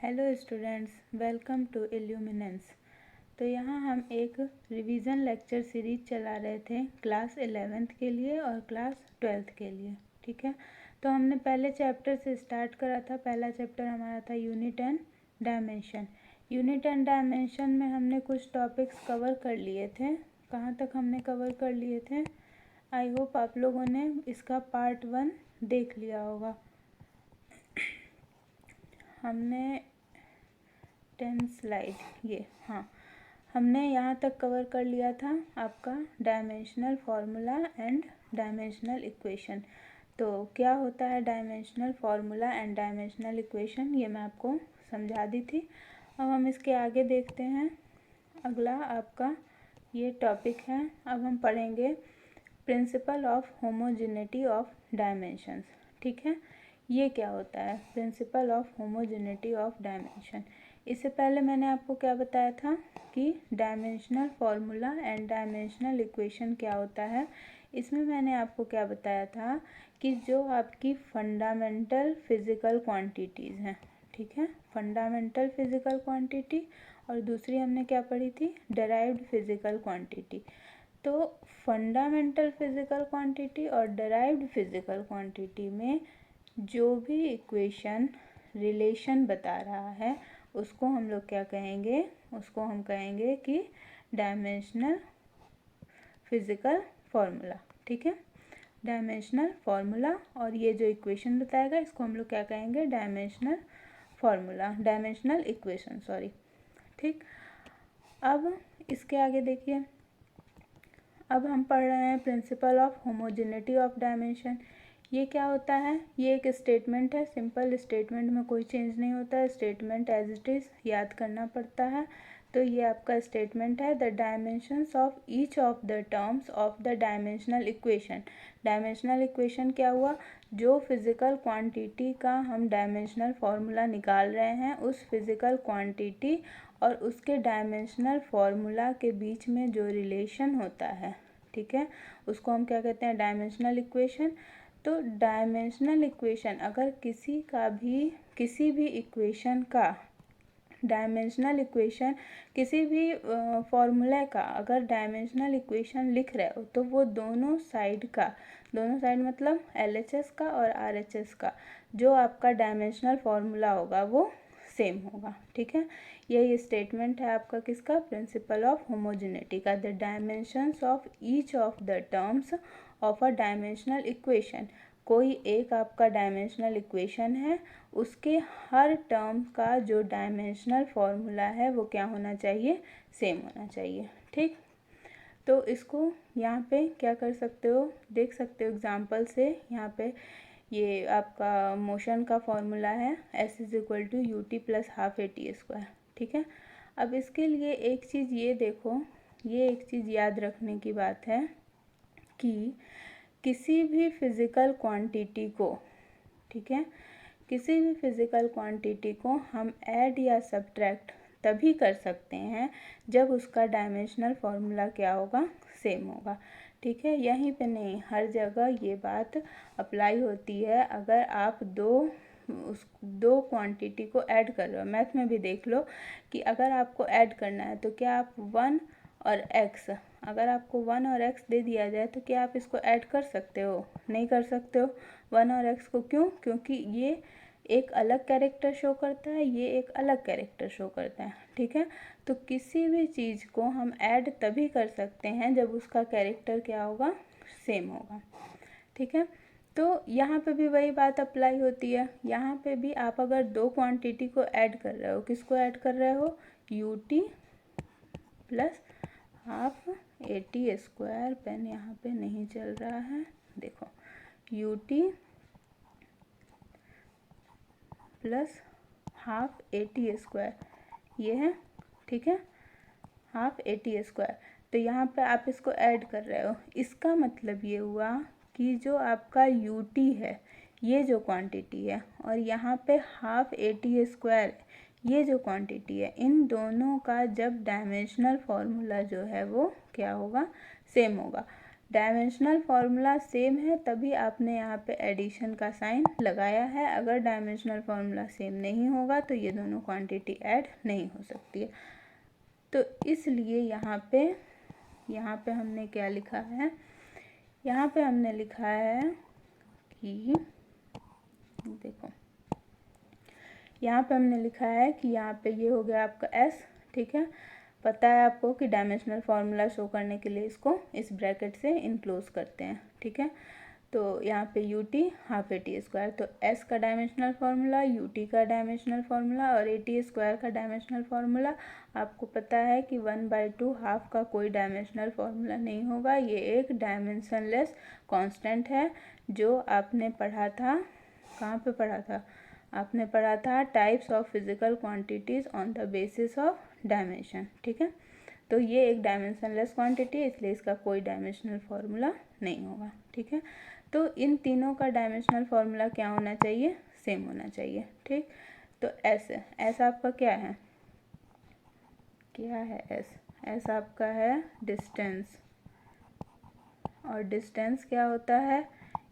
Hello students, welcome to Illuminance. तो यहाँ हम एक रिवीजन लेक्चर सीरीज चला रहे थे क्लास 11th के लिए और क्लास 12th के लिए। ठीक है, तो हमने पहले चैप्टर से स्टार्ट करा था। पहला चैप्टर हमारा था unit and dimension. Unit and dimension में हमने कुछ टॉपिक्स कवर कर लिए थे। कहाँ तक हमने कवर कर लिए थे? आई होप आप लोगों ने इसका पार्ट 1 देख लिया होगा। हमने 10 स्लाइड हमने यहाँ तक कवर कर लिया था आपका dimensional formula and dimensional equation. तो क्या होता है dimensional formula and dimensional equation, ये मैं आपको समझा दी थी। अब हम इसके आगे देखते हैं। अगला आपका ये टॉपिक है। अब हम पढ़ेंगे principal of homogeneity of dimensions. ठीक है, ये क्या होता है principal of homogeneity of dimension. इससे पहले मैंने आपको क्या बताया था कि dimensional formula and dimensional equation क्या होता है। इसमें मैंने आपको क्या बताया था कि जो आपकी फंडामेंटल फिजिकल क्वांटिटीज़ हैं, ठीक है, फंडामेंटल फिजिकल क्वांटिटी, और दूसरी हमने क्या पढ़ी थी, डेराइव्ड फिजिकल क्वांटिटी। तो फंडामेंटल फिजिकल क्वांटिटी और डेराइव्ड फिजिकल क्वांटिटी में जो भी इक्वेशन रिलेशन बता रहा है उसको हम लोग क्या कहेंगे, उसको हम कहेंगे कि डायमेंशनल फिजिकल फार्मूला। ठीक है, डायमेंशनल फार्मूला, और ये जो इक्वेशन बताएगा इसको हम लोग क्या कहेंगे, dimensional formula, dimensional equation, sorry. ठीक, अब इसके आगे देखिए। अब हम पढ़ रहे हैं principal of homogeneity of dimension. ये क्या होता है? ये एक स्टेटमेंट है, सिंपल स्टेटमेंट में कोई चेंज नहीं होता है, स्टेटमेंट एज इट इज़ याद करना पड़ता है। तो ये आपका स्टेटमेंट है, the dimensions of each of the terms of the dimensional equation. Dimensional equation क्या हुआ? जो फिजिकल क्वांटिटी का हम डायमेंशनल फार्मूला निकाल रहे हैं, उस फिजिकल क्वांटिटी और उसके डायमेंशनल फार्मूला के बीच में जो रिलेशन होता है, ठीक है, उसको हम क्या कहते हैं, डायमेंशनल इक्वेशन। तो डायमेंशनल इक्वेशन, अगर किसी भी इक्वेशन का डायमेंशनल इक्वेशन, किसी भी फॉर्मूला का अगर डायमेंशनल इक्वेशन लिख रहे हो तो वो दोनों साइड मतलब LHS का और RHS का जो आपका डायमेंशनल फार्मूला होगा वो सेम होगा। ठीक है, यही स्टेटमेंट है आपका किसका, प्रिंसिपल ऑफ होमोजेनिटी का। The dimensions of each of the terms of a dimensional equation. कोई एक आपका डायमेंशनल इक्वेशन है, उसके हर टर्म का जो डायमेंशनल फार्मूला है वो क्या होना चाहिए, सेम होना चाहिए। ठीक, तो इसको यहाँ पे क्या कर सकते हो, देख सकते हो एग्जांपल से। यहाँ पे ये आपका मोशन का फॉर्मूला है, S = ut + ½ AT²। ठीक है, अब इसके लिए एक चीज़ ये देखो, ये एक चीज़ याद रखने की बात है कि किसी भी फिज़िकल क्वांटिटी को, ठीक है, किसी भी फिज़िकल क्वांटिटी को हम ऐड या सब्ट्रैक्ट तभी कर सकते हैं जब उसका डायमेंशनल फार्मूला क्या होगा, सेम होगा। ठीक है, यहीं पे नहीं, हर जगह ये बात अप्लाई होती है। अगर आप दो क्वांटिटी को ऐड कर रहे हो, मैथ में भी देख लो कि अगर आपको ऐड करना है तो क्या आप 1 और x, अगर आपको 1 और x दे दिया जाए तो क्या आप इसको ऐड कर सकते हो? नहीं कर सकते हो 1 और x को। क्यों? क्योंकि ये एक अलग कैरेक्टर शो करता है, ये एक अलग कैरेक्टर शो करता है। ठीक है, तो किसी भी चीज़ को हम ऐड तभी कर सकते हैं जब उसका कैरेक्टर क्या होगा, सेम होगा। ठीक है, तो यहाँ पे भी वही बात अप्लाई होती है। यहाँ पे भी आप अगर दो क्वांटिटी को ऐड कर रहे हो, किसको ऐड कर रहे हो, ut + ½ AT²। पेन यहाँ पे नहीं चल रहा है, देखो, ut + ½ AT², ये है। ठीक है, ½ AT²। तो यहाँ पे आप इसको ऐड कर रहे हो, इसका मतलब ये हुआ कि जो आपका ut है, ये जो क्वांटिटी है, और यहाँ पे ½ AT², ये जो क्वांटिटी है, इन दोनों का जब डायमेंशनल फार्मूला जो है वो क्या होगा, सेम होगा। डायमेंशनल फार्मूला सेम है तभी आपने यहाँ पे एडिशन का साइन लगाया है। अगर डायमेंशनल फार्मूला सेम नहीं होगा तो ये दोनों क्वांटिटी ऐड नहीं हो सकती है। तो इसलिए यहाँ पे हमने क्या लिखा है, यहाँ पे हमने लिखा है कि देखो, यहाँ पे हमने लिखा है कि यहाँ पे ये हो गया आपका एस, ठीक है। पता है आपको कि डायमेंशनल फार्मूला शो करने के लिए इसको इस ब्रैकेट से इनक्लोज करते हैं, ठीक है। तो यहाँ पे U T half a t square, तो एस का डायमेंशनल फार्मूला, यू टी का डायमेंशनल फार्मूला और ए टी स्क्वायर का डायमेंशनल फार्मूला। आपको पता है कि 1/2 हाफ का कोई डायमेंशनल फार्मूला नहीं होगा, ये एक डायमेंशनलेस कांस्टेंट है जो आपने पढ़ा था, कहाँ पे पढ़ा था, आपने पढ़ा था types of physical quantities on the basis of dimension, ठीक है। तो ये एक डायमेंशनलेस क्वांटिटी है, इसलिए इसका कोई डायमेंशनल फार्मूला नहीं होगा, ठीक है। तो इन तीनों का डायमेंशनल फार्मूला क्या होना चाहिए, सेम होना चाहिए, ठीक। तो एस आपका क्या है, एस आपका है डिस्टेंस, और डिस्टेंस क्या होता है,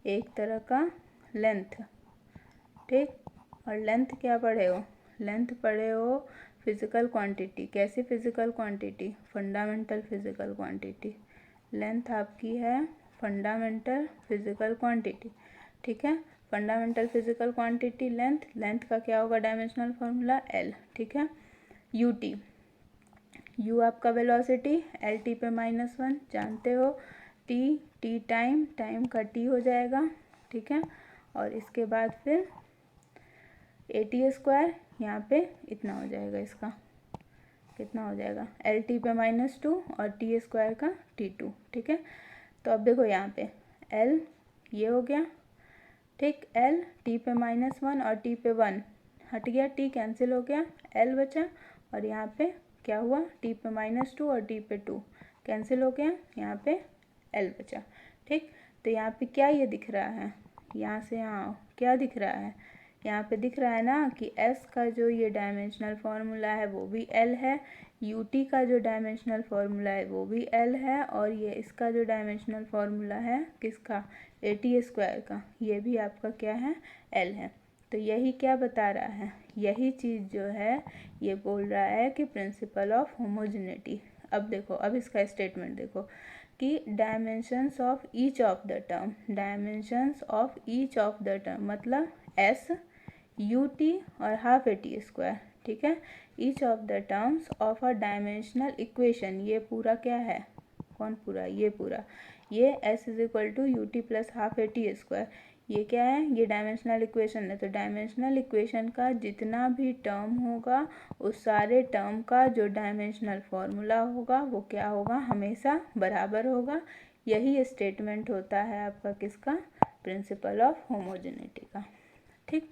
एक तरह का लेंथ, ठीक। और लेंथ क्या पढ़े हो, लेंथ पढ़े हो फिजिकल क्वांटिटी। कैसी physical quantity, fundamental physical quantity. Length आपकी है फंडामेंटल फिजिकल क्वांटिटी, ठीक है। फंडामेंटल फिजिकल क्वांटिटी लेंथ का क्या होगा डायमेंशनल फार्मूला एल, ठीक है। यू टी, यू आपका वेलोसिटी, एल टी पे -1 जानते हो, टी टाइम का टी हो जाएगा, ठीक है। और इसके बाद फिर ए टी स्क्वायर, यहाँ पे इतना हो जाएगा, इसका कितना हो जाएगा, एल टी पे -2 और टी स्क्वायर का T2, ठीक है। तो अब देखो यहाँ पे एल ये हो गया, ठीक, एल टी पे -1 और टी पे 1 हट गया, टी कैंसिल हो गया, एल बचा, और यहाँ पे क्या हुआ, टी पे -2 और टी पे 2 कैंसिल हो गया, यहाँ पे एल बचा, ठीक। तो यहाँ पे क्या ये दिख रहा है, यहाँ से यहाँ क्या दिख रहा है, यहाँ पे दिख रहा है ना कि एस का जो ये डायमेंशनल फार्मूला है वो भी एल है, यू टी का जो डायमेंशनल फार्मूला है वो भी एल है, और ये इसका जो डायमेंशनल फार्मूला है किसका, ए टी स्क्वायर का, ये भी आपका क्या है, एल है। तो यही क्या बता रहा है, यही चीज़ जो है ये बोल रहा है कि प्रिंसिपल ऑफ होमोजेनिटी। अब देखो, अब इसका स्टेटमेंट देखो कि dimensions of each of the term, dimensions of each of the term मतलब एस, यू टी और हाफ ए टी स्क्वायर, ठीक है। Each of the terms of a dimensional equation, ये पूरा क्या है, कौन पूरा, ये पूरा, ये s is equal to u t plus half a t square, ये क्या है, ये डायमेंशनल इक्वेशन है। तो डायमेंशनल इक्वेशन का जितना भी टर्म होगा उस सारे टर्म का जो डायमेंशनल फार्मूला होगा वो क्या होगा, हमेशा बराबर होगा। यही स्टेटमेंट होता है आपका किसका, प्रिंसिपल ऑफ होमोजेनिटी का, ठीक।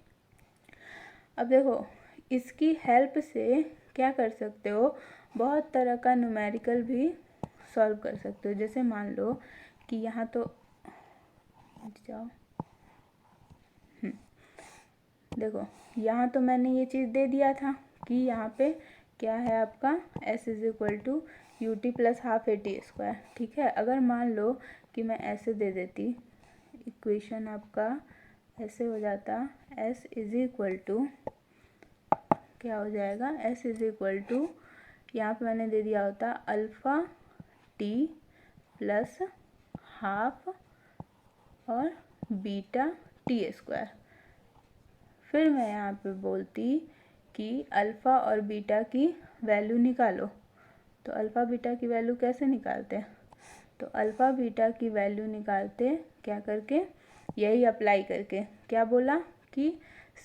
अब देखो, इसकी हेल्प से क्या कर सकते हो, बहुत तरह का न्यूमेरिकल भी सॉल्व कर सकते हो। जैसे मान लो कि यहाँ तो जाओ, देखो यहाँ तो मैंने ये चीज़ दे दिया था कि यहाँ पे क्या है आपका s is equal to u t plus half a t square, ठीक है। अगर मान लो कि मैं ऐसे दे देती, इक्वेशन आपका ऐसे हो जाता, s इज इक्वल टू क्या हो जाएगा, s इज इक्वल टू, यहाँ पे मैंने दे दिया होता अल्फ़ा टी प्लस हाफ और बीटा टी स्क्वायर। फिर मैं यहाँ पे बोलती कि अल्फ़ा और बीटा की वैल्यू निकालो। तो अल्फ़ा बीटा की वैल्यू कैसे निकालते हैं, तो अल्फ़ा बीटा की वैल्यू निकालते क्या करके, यही अप्लाई करके, क्या बोला कि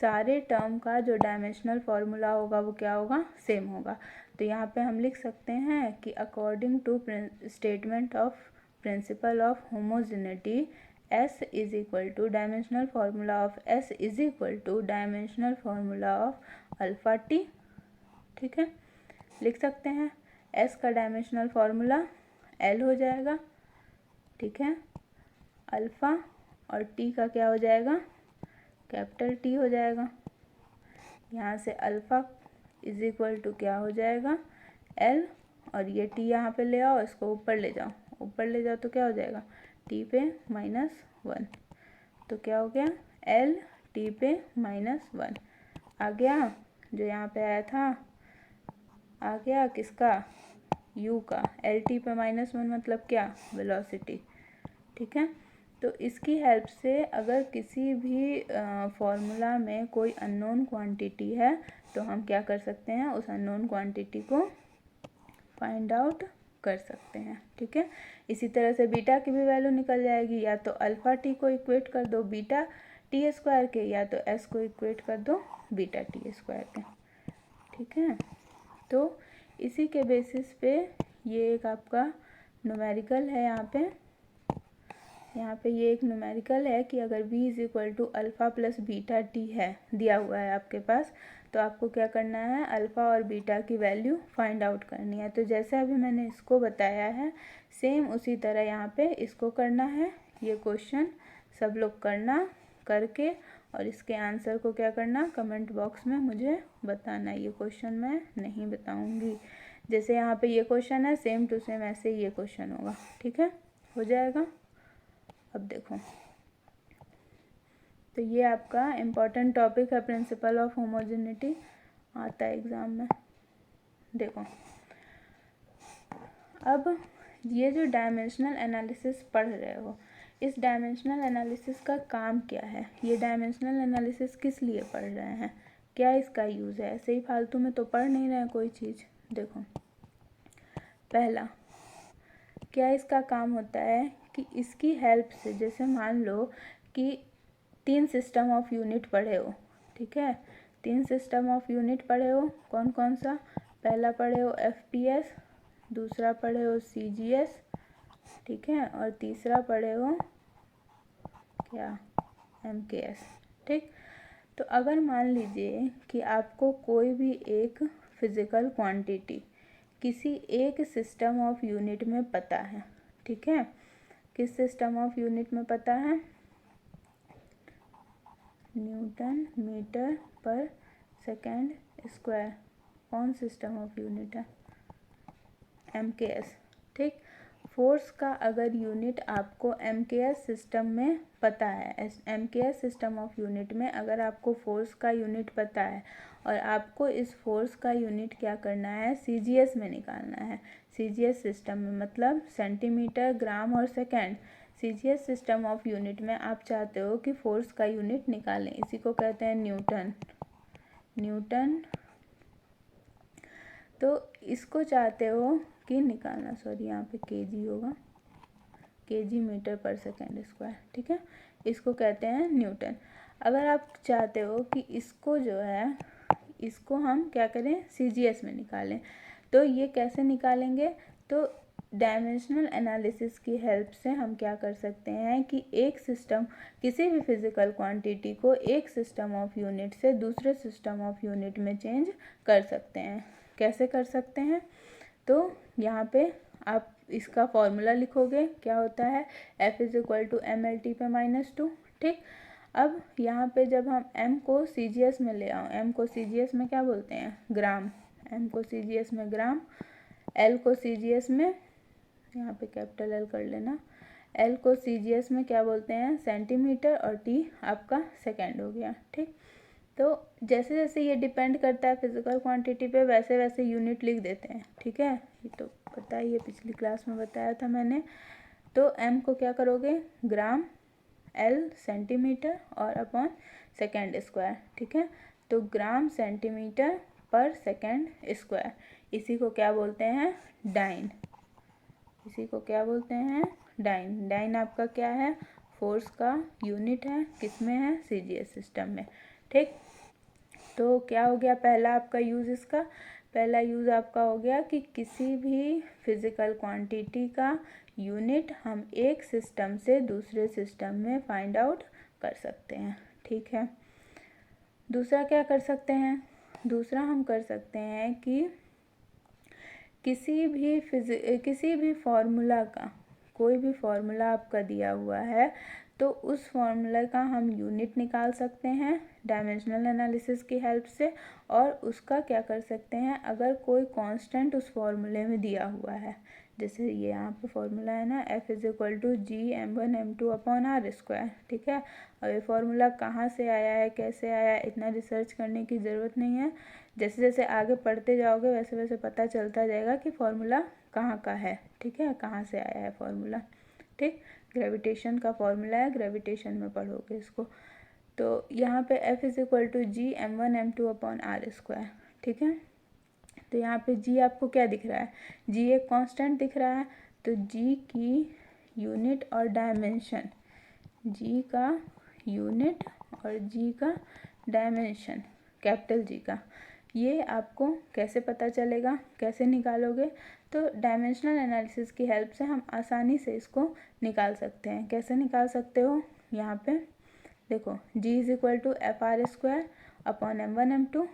सारे टर्म का जो डायमेंशनल फार्मूला होगा वो क्या होगा, सेम होगा। तो यहाँ पे हम लिख सकते हैं कि according to statement of principle of homogeneity, S is equal to dimensional formula of S is equal to dimensional formula of alpha t, ठीक है, लिख सकते हैं। S का डायमेंशनल फार्मूला L हो जाएगा, ठीक है, अल्फ़ा और T का क्या हो जाएगा, कैपिटल T हो जाएगा। यहाँ से अल्फ़ा इज इक्वल टू क्या हो जाएगा, L, और ये T यहाँ पे ले आओ, इसको ऊपर ले जाओ, ऊपर ले जाओ तो क्या हो जाएगा, t पे -1। तो क्या हो गया, l t पे -1 आ गया, जो यहाँ पे आया था आ गया किसका, u का। एल टी पे -1 मतलब क्या, वेलोसिटी। ठीक है, तो इसकी हेल्प से अगर किसी भी फॉर्मूला में कोई अननोन क्वांटिटी है तो हम क्या कर सकते हैं, उस अननोन क्वांटिटी को फाइंड आउट कर सकते हैं। ठीक है, इसी तरह से बीटा की भी वैल्यू निकल जाएगी, या तो अल्फ़ा टी को इक्वेट कर दो बीटा टी स्क्वायर के, या तो एस को इक्वेट कर दो बीटा टी स्क्वायर के। ठीक है, तो इसी के बेसिस पे ये एक आपका न्यूमेरिकल है। यहाँ पे ये एक न्यूमेरिकल है कि अगर v is equal to alpha plus beta t है, दिया हुआ है आपके पास, तो आपको क्या करना है, अल्फ़ा और बीटा की वैल्यू फाइंड आउट करनी है। तो जैसे अभी मैंने इसको बताया है, सेम उसी तरह यहाँ पे इसको करना है। ये क्वेश्चन सब लोग करना, करके और इसके आंसर को क्या करना, कमेंट बॉक्स में मुझे बताना। ये क्वेश्चन मैं नहीं बताऊँगी, जैसे यहाँ पे ये क्वेश्चन है सेम टू सेम ऐसे ये क्वेश्चन होगा। ठीक है, हो जाएगा। अब देखो, तो ये आपका इम्पॉर्टेंट टॉपिक है, प्रिंसिपल ऑफ होमोजेनिटी, आता है एग्ज़ाम में। देखो, अब ये जो डायमेंशनल एनालिसिस पढ़ रहे हो, इस डायमेंशनल एनालिसिस का काम क्या है, ये डायमेंशनल एनालिसिस किस लिए पढ़ रहे हैं, क्या इसका यूज़ है, ऐसे ही फालतू में तो पढ़ नहीं रहे हैं कोई चीज़। देखो, पहला क्या इसका काम होता है कि इसकी हेल्प से, जैसे मान लो कि 3 सिस्टम ऑफ यूनिट पढ़े हो। ठीक है, 3 सिस्टम ऑफ यूनिट पढ़े हो, कौन कौन सा, पहला पढ़े हो FPS, दूसरा पढ़े हो CGS, ठीक है, और तीसरा पढ़े हो क्या, MKS। ठीक, तो अगर मान लीजिए कि आपको कोई भी एक फिज़िकल क्वांटिटी किसी एक सिस्टम ऑफ यूनिट में पता है। ठीक है, किस सिस्टम ऑफ यूनिट में पता है, न्यूटन मीटर पर सेकेंड स्क्वायर। कौन सिस्टम ऑफ यूनिट है, MKS। ठीक, फोर्स का अगर यूनिट आपको MKS सिस्टम में पता है, MKS सिस्टम ऑफ यूनिट में अगर आपको फोर्स का यूनिट पता है और आपको इस फोर्स का यूनिट क्या करना है, CGS में निकालना है। CGS सिस्टम में मतलब सेंटीमीटर, ग्राम और second. CGS system of unit में आप चाहते हो कि फोर्स का यूनिट निकालें, इसी को कहते हैं न्यूटन। तो इसको चाहते हो कि निकालना, सॉरी यहाँ पे केजी होगा, केजी मीटर पर सेकेंड स्क्वायर। ठीक है, इसको कहते हैं न्यूटन। अगर आप चाहते हो कि इसको जो है, इसको हम क्या करें, CGS में निकालें, तो ये कैसे निकालेंगे, तो डायमेंशनल एनालिसिस की हेल्प से हम क्या कर सकते हैं कि एक सिस्टम, किसी भी फिजिकल क्वांटिटी को एक सिस्टम ऑफ यूनिट से दूसरे सिस्टम ऑफ यूनिट में चेंज कर सकते हैं। कैसे कर सकते हैं, तो यहाँ पे आप इसका फॉर्मूला लिखोगे, क्या होता है, F is equal to MLT पे -2। ठीक, अब यहाँ पे जब हम M को CGS में ले आओ, M को CGS में क्या बोलते हैं, ग्राम, M को CGS में ग्राम, L को CGS में, यहाँ पे कैपिटल L कर लेना, L को CGS में क्या बोलते हैं, सेंटीमीटर, और T आपका सेकेंड हो गया। ठीक, तो जैसे जैसे ये डिपेंड करता है फिजिकल क्वांटिटी पे, वैसे वैसे यूनिट लिख देते हैं। ठीक है, ये तो पता ही है, पिछली क्लास में बताया था मैंने। तो M को क्या करोगे, ग्राम, L सेंटीमीटर और अपॉन सेकेंड स्क्वायर। ठीक है, तो ग्राम सेंटीमीटर पर सेकेंड स्क्वायर, इसी को क्या बोलते हैं, डाइन। इसी को क्या बोलते हैं, डाइन। डाइन आपका क्या है, फोर्स का यूनिट है, किसमें है, CGS सिस्टम में। ठीक, तो क्या हो गया पहला आपका यूज़, इसका पहला यूज़ आपका हो गया कि किसी भी फिज़िकल क्वांटिटी का यूनिट हम एक सिस्टम से दूसरे सिस्टम में फाइंड आउट कर सकते हैं। ठीक है, दूसरा क्या कर सकते हैं, दूसरा हम कर सकते हैं कि किसी भी फार्मूला का, कोई भी फार्मूला आपका दिया हुआ है, तो उस फार्मूला का हम यूनिट निकाल सकते हैं डायमेंशनल एनालिसिस की हेल्प से, और उसका क्या कर सकते हैं, अगर कोई कांस्टेंट उस फार्मूले में दिया हुआ है, जैसे ये यहाँ पे फॉर्मूला है ना, F is equal to G m1m2/r², ठीक है। अब ये फॉर्मूला कहाँ से आया है, कैसे आया है, इतना रिसर्च करने की ज़रूरत नहीं है। जैसे जैसे आगे पढ़ते जाओगे वैसे वैसे पता चलता जाएगा कि फॉर्मूला कहाँ का है, ठीक है, कहाँ से आया है फॉर्मूला, ठीक। ग्रेविटेशन का फॉर्मूला है, ग्रेविटेशन में पढ़ोगे इसको। तो यहाँ पे F is equal to G m1m2/r², ठीक है। तो यहाँ पे G आपको क्या दिख रहा है, G एक कांस्टेंट दिख रहा है, तो G की यूनिट और डायमेंशन, G का यूनिट और G का डायमेंशन, कैपिटल G का, ये आपको कैसे पता चलेगा, कैसे निकालोगे। तो डायमेंशनल एनालिसिस की हेल्प से हम आसानी से इसको निकाल सकते हैं। कैसे निकाल सकते हो, यहाँ पे देखो, G is equal to FR²/m1m2।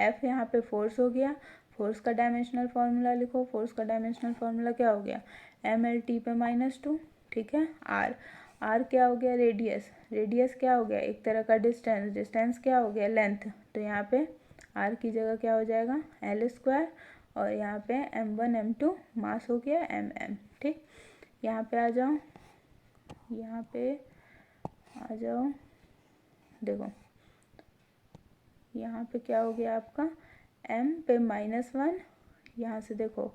F यहाँ पे फोर्स हो गया, फोर्स का डायमेंशनल फार्मूला लिखो, फोर्स का डायमेंशनल फार्मूला क्या हो गया, mLT पे -2, ठीक है। R क्या हो गया, रेडियस, रेडियस क्या हो गया, एक तरह का डिस्टेंस, डिस्टेंस क्या हो गया, लेंथ। तो यहाँ पे R की जगह क्या हो जाएगा, L², और यहाँ पे m1m2 मास हो गया mm, ठीक। यहाँ पे आ जाओ, यहाँ पे आ जाओ, देखो यहाँ पे क्या हो गया आपका, m पे -1, यहाँ से देखो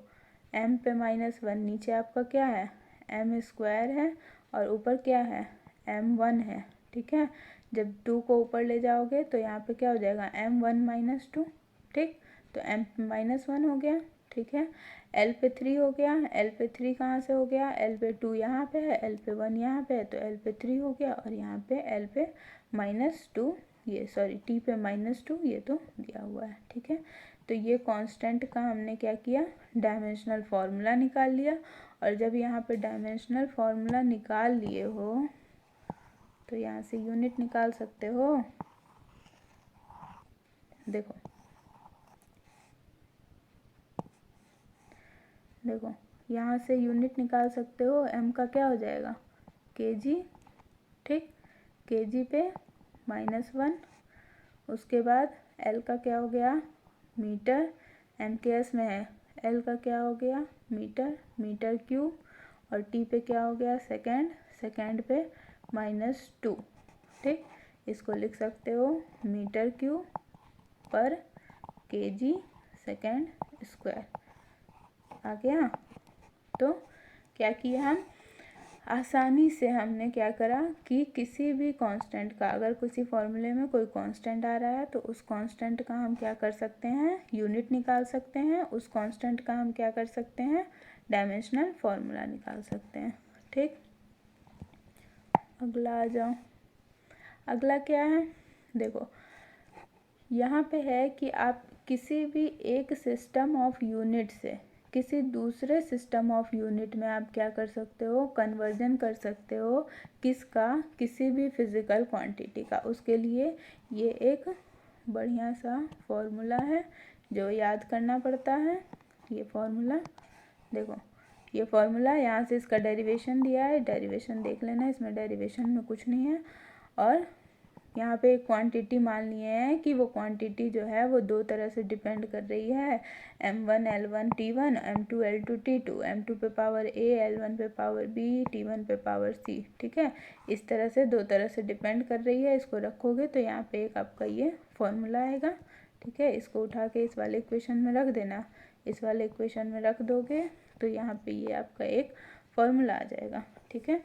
m पे -1, नीचे आपका क्या है, m² है, और ऊपर क्या है, m1 है, ठीक है। जब 2 को ऊपर ले जाओगे तो यहाँ पे क्या हो जाएगा, m1 - 2, ठीक। तो m पे -1 हो गया, ठीक है। l पे 3 हो गया, l पे 3 कहाँ से हो गया, l पे 2 यहाँ पे है, l पे 1 यहाँ पे है, तो l पे 3 हो गया, और यहाँ पे l पे -2, ये सॉरी t पे -2, ये तो दिया हुआ है, ठीक है। तो ये कांस्टेंट का हमने क्या किया, डायमेंशनल फार्मूला निकाल लिया। और जब यहाँ पे डायमेंशनल फार्मूला निकाल लिए हो तो यहाँ से यूनिट निकाल सकते हो। देखो देखो यहाँ से यूनिट निकाल सकते हो, m का क्या हो जाएगा, kg, ठीक, kg पे -1, उसके बाद l का क्या हो गया, मीटर, MKS में है, l का क्या हो गया, मीटर, मीटर क्यूब, और t पे क्या हो गया, सेकेंड, सेकेंड पे -2, ठीक। इसको लिख सकते हो मीटर क्यूब पर kg सेकेंड स्क्वायर, आ गया। तो क्या किया हम, आसानी से हमने क्या करा कि किसी भी कांस्टेंट का, अगर किसी फॉर्मूले में कोई कांस्टेंट आ रहा है तो उस कांस्टेंट का हम क्या कर सकते हैं, यूनिट निकाल सकते हैं, उस कांस्टेंट का हम क्या कर सकते हैं, डायमेंशनल फार्मूला निकाल सकते हैं, ठीक। अगला आ जाओ, अगला क्या है, देखो यहाँ पे है कि आप किसी भी एक सिस्टम ऑफ यूनिट से किसी दूसरे सिस्टम ऑफ यूनिट में आप क्या कर सकते हो, कन्वर्जन कर सकते हो, किसका, किसी भी फिज़िकल क्वांटिटी का। उसके लिए ये एक बढ़िया सा फॉर्मूला है जो याद करना पड़ता है। ये फॉर्मूला देखो, ये फॉर्मूला, यहाँ से इसका डेरिवेशन दिया है, डेरिवेशन देख लेना, इसमें डेरिवेशन में कुछ नहीं है। और यहाँ पे एक क्वांटिटी मान लिए हैं कि वो क्वांटिटी जो है वो दो तरह से डिपेंड कर रही है, m1 l1 t1, m2 l2 t2, m2 पे पावर a, l1 पे पावर b, t1 पे पावर c, ठीक है। इस तरह से दो तरह से डिपेंड कर रही है। इसको रखोगे तो यहाँ पे एक आपका ये फॉर्मूला आएगा, ठीक है। इसको उठा के इस वाले इक्वेशन में रख देना, इस वाले इक्वेशन में रख दोगे तो यहाँ पे ये आपका एक फॉर्मूला आ जाएगा, ठीक है।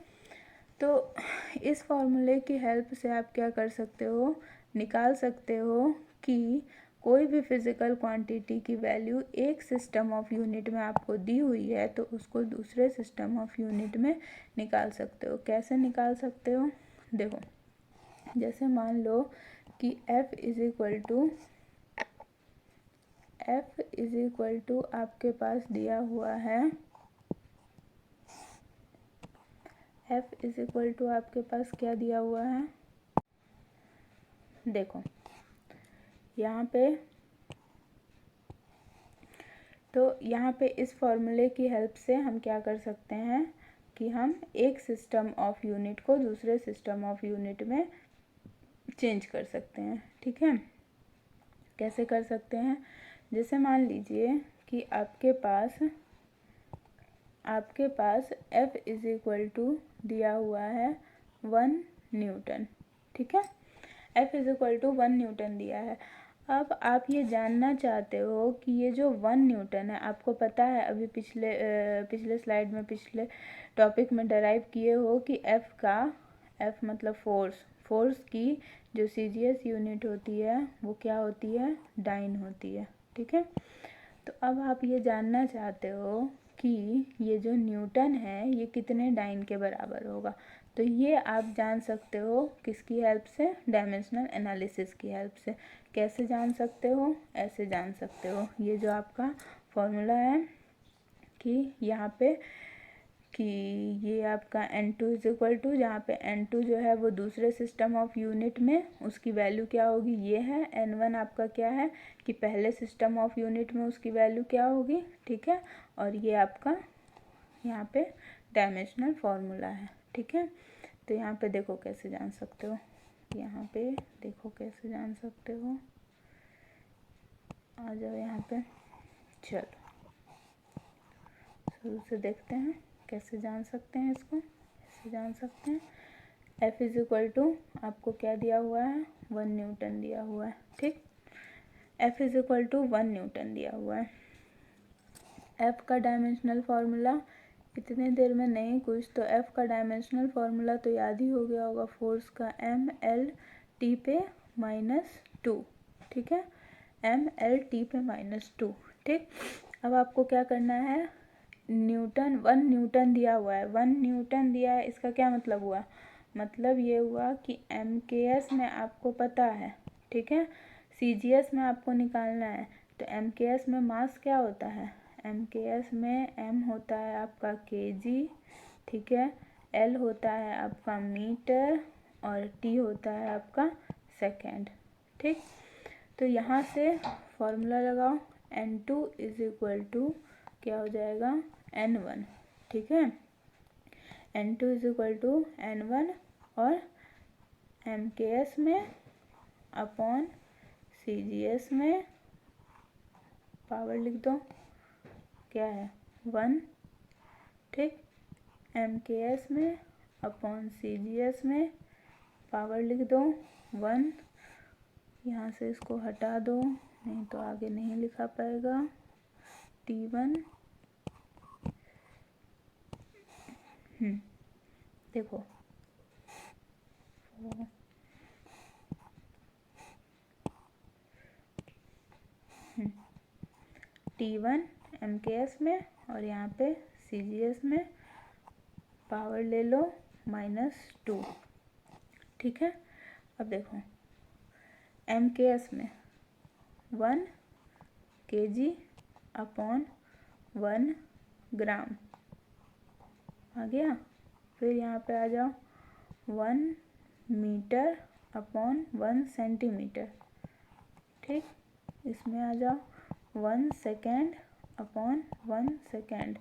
तो इस फॉर्मूले की हेल्प से आप क्या कर सकते हो, निकाल सकते हो कि कोई भी फिज़िकल क्वांटिटी की वैल्यू एक सिस्टम ऑफ यूनिट में आपको दी हुई है तो उसको दूसरे सिस्टम ऑफ यूनिट में निकाल सकते हो। कैसे निकाल सकते हो, देखो जैसे मान लो कि F इज इक्वल टू आपके पास दिया हुआ है, F इज इक्वल टू आपके पास क्या दिया हुआ है, देखो यहाँ पे, तो यहाँ पे इस फॉर्मूले की हेल्प से हम क्या कर सकते हैं कि हम एक सिस्टम ऑफ यूनिट को दूसरे सिस्टम ऑफ यूनिट में चेंज कर सकते हैं, ठीक है। कैसे कर सकते हैं, जैसे मान लीजिए कि आपके पास आपके पास F इज इक्वल टू दिया हुआ है 1 न्यूटन, ठीक है। F is equal to 1 newton दिया है। अब आप ये जानना चाहते हो कि ये जो 1 न्यूटन है, आपको पता है अभी पिछले स्लाइड में, पिछले टॉपिक में डराइव किए हो कि F मतलब फोर्स की जो CGS यूनिट होती है वो क्या होती है, डाइन होती है, ठीक है। तो अब आप ये जानना चाहते हो कि ये जो न्यूटन है ये कितने डाइन के बराबर होगा। तो ये आप जान सकते हो किसकी हेल्प से, डायमेंशनल एनालिसिस की हेल्प से। कैसे जान सकते हो, ऐसे जान सकते हो। ये जो आपका फॉर्मूला है कि यहाँ पे कि ये आपका N2 इज इक्वल टू, जहाँ पे N2 जो है वो दूसरे सिस्टम ऑफ यूनिट में उसकी वैल्यू क्या होगी, ये है। N1 आपका क्या है कि पहले सिस्टम ऑफ यूनिट में उसकी वैल्यू क्या होगी, ठीक है। और ये आपका यहाँ पे डायमेंशनल फार्मूला है, ठीक है। तो यहाँ पे देखो कैसे जान सकते हो, यहाँ पे देखो कैसे जान सकते हो, आ जाओ यहाँ पे। चलो शुरू से देखते हैं कैसे जान सकते हैं इसको, कैसे जान सकते हैं। F इज इक्वल टू आपको क्या दिया हुआ है, 1 न्यूटन दिया हुआ है, ठीक। F is equal to 1 newton दिया हुआ है। F का डायमेंशनल फार्मूला इतने देर में नहीं कुछ, तो F का डायमेंशनल फार्मूला तो याद ही हो गया होगा, फोर्स का MLT पे -2, ठीक है। MLT पे -2, ठीक। अब आपको क्या करना है, 1 न्यूटन दिया हुआ है, 1 न्यूटन दिया है, इसका क्या मतलब हुआ, मतलब ये हुआ कि MKS में आपको पता है, ठीक है। CGS में आपको निकालना है, तो MKS में मास क्या होता है, MKS में M होता है आपका kg, ठीक है। L होता है आपका मीटर और T होता है आपका सेकेंड, ठीक। तो यहाँ से फॉर्मूला लगाओ, N2 इज इक्वल टू क्या हो जाएगा, N1, ठीक है। N2 is equal to N1 और MKS में अपॉन CGS में पावर लिख दो, क्या है 1, ठीक। MKS में अपॉन CGS में पावर लिख दो 1, यहाँ से इसको हटा दो, नहीं तो आगे नहीं लिखा पाएगा। T1 देखो T1 MKS में और यहाँ पे CGS में पावर ले लो -2, ठीक है। अब देखो MKS में 1 kg अपॉन 1 ग्राम आ गया। फिर यहाँ पे आ जाओ 1 मीटर अपॉन 1 सेंटीमीटर, ठीक। इसमें आ जाओ 1 सेकेंड अपॉन 1 सेकेंड,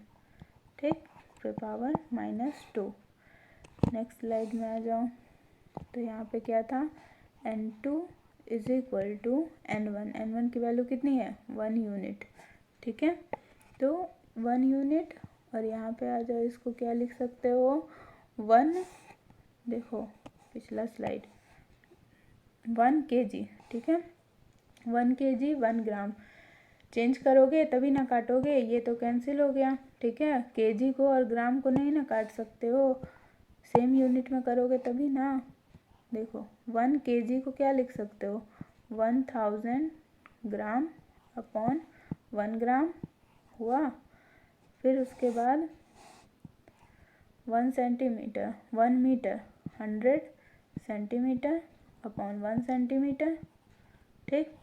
ठीक। फिर पावर -2। नेक्स्ट स्लाइड में आ जाओ, तो यहाँ पे क्या था, N2 is equal to N1 की वैल्यू कितनी है, 1 यूनिट, ठीक है। तो 1 यूनिट और यहाँ पे आ जाओ, इसको क्या लिख सकते हो, 1, देखो पिछला स्लाइड, 1 kg, ठीक है। 1 kg 1 ग्राम, चेंज करोगे तभी ना काटोगे, ये तो कैंसिल हो गया, ठीक है। केजी को और ग्राम को नहीं ना काट सकते हो, सेम यूनिट में करोगे तभी ना। देखो 1 kg को क्या लिख सकते हो, 1000 ग्राम अपॉन 1 ग्राम हुआ। फिर उसके बाद 1 centimetre, 1 metre 100 centimetre upon 1 centimetre, ठीक।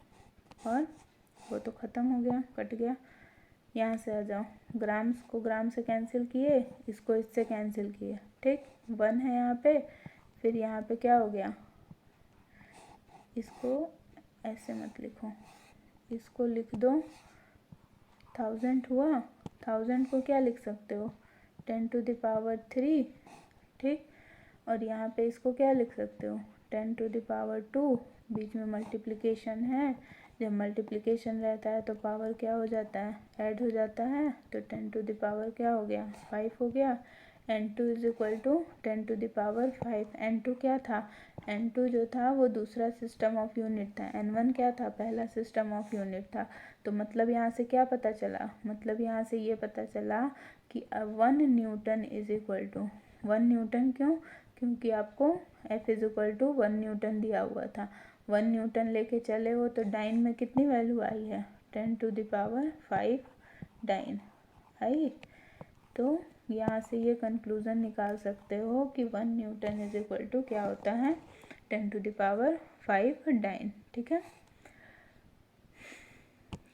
और वो तो ख़त्म हो गया, कट गया। यहाँ से आ जाओ, ग्राम्स को ग्राम से कैंसिल किए, इसको इससे कैंसिल किए, ठीक। 1 है यहाँ पे, फिर यहाँ पे क्या हो गया, इसको ऐसे मत लिखो, इसको लिख दो 1000 हुआ। 1000 को क्या लिख सकते हो, 10⁻3, ठीक। और यहाँ पे इसको क्या लिख सकते हो, 10⁻2, बीच में मल्टीप्लिकेशन है, जब मल्टीप्लिकेशन रहता है तो पावर क्या हो जाता है, ऐड हो जाता है। तो 10 टू द पावर क्या हो गया, 5 हो गया। n2 is equal to 10 to the power 5। n2 क्या था, n2 जो था वो दूसरा सिस्टम ऑफ यूनिट था, n1 क्या था, पहला सिस्टम ऑफ यूनिट था। तो मतलब यहाँ से क्या पता चला, मतलब यहाँ से ये पता चला कि 1 newton is equal to 1 newton. क्यों, क्योंकि आपको F is equal to 1 newton दिया हुआ था। 1 न्यूटन लेके चले हो तो डाइन में कितनी वैल्यू आई है, 10 टू द पावर 5 डाइन आई। तो यहाँ से ये कंक्लूज़न निकाल सकते हो कि 1 न्यूटन इज इक्वल टू क्या होता है, 10 टू द पावर 5 डाइन। ठीक है,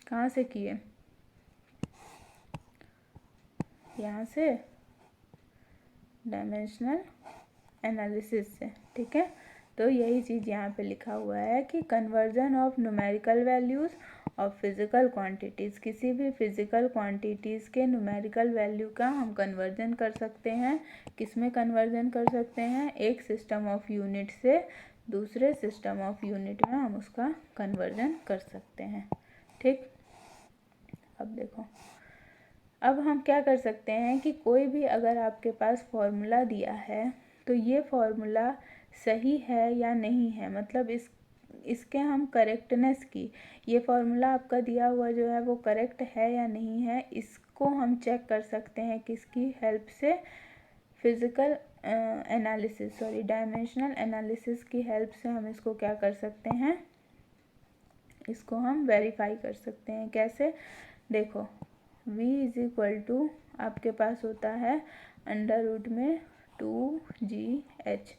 कहाँ से किए, यहाँ से डायमेंशनल एनालिसिस से। ठीक है, तो यही चीज़ यहाँ पे लिखा हुआ है कि conversion of numerical values of physical quantities, किसी भी फिज़िकल क्वांटिटीज़ के न्यूमेरिकल वैल्यू का हम कन्वर्जन कर सकते हैं। किस में कन्वर्जन कर सकते हैं, एक सिस्टम ऑफ यूनिट से दूसरे सिस्टम ऑफ यूनिट में हम उसका कन्वर्जन कर सकते हैं। ठीक, अब देखो, अब हम क्या कर सकते हैं कि कोई भी अगर आपके पास फॉर्मूला दिया है तो ये फॉर्मूला सही है या नहीं है, मतलब इसके हम करेक्टनेस की, ये फॉर्मूला आपका दिया हुआ जो है वो करेक्ट है या नहीं है, इसको हम चेक कर सकते हैं किसकी हेल्प से, physical analysis, sorry dimensional analysis की हेल्प से हम इसको क्या कर सकते हैं, इसको हम वेरीफाई कर सकते हैं। कैसे, देखो v इज इक्वल टू आपके पास होता है अंडर रूट में 2gh।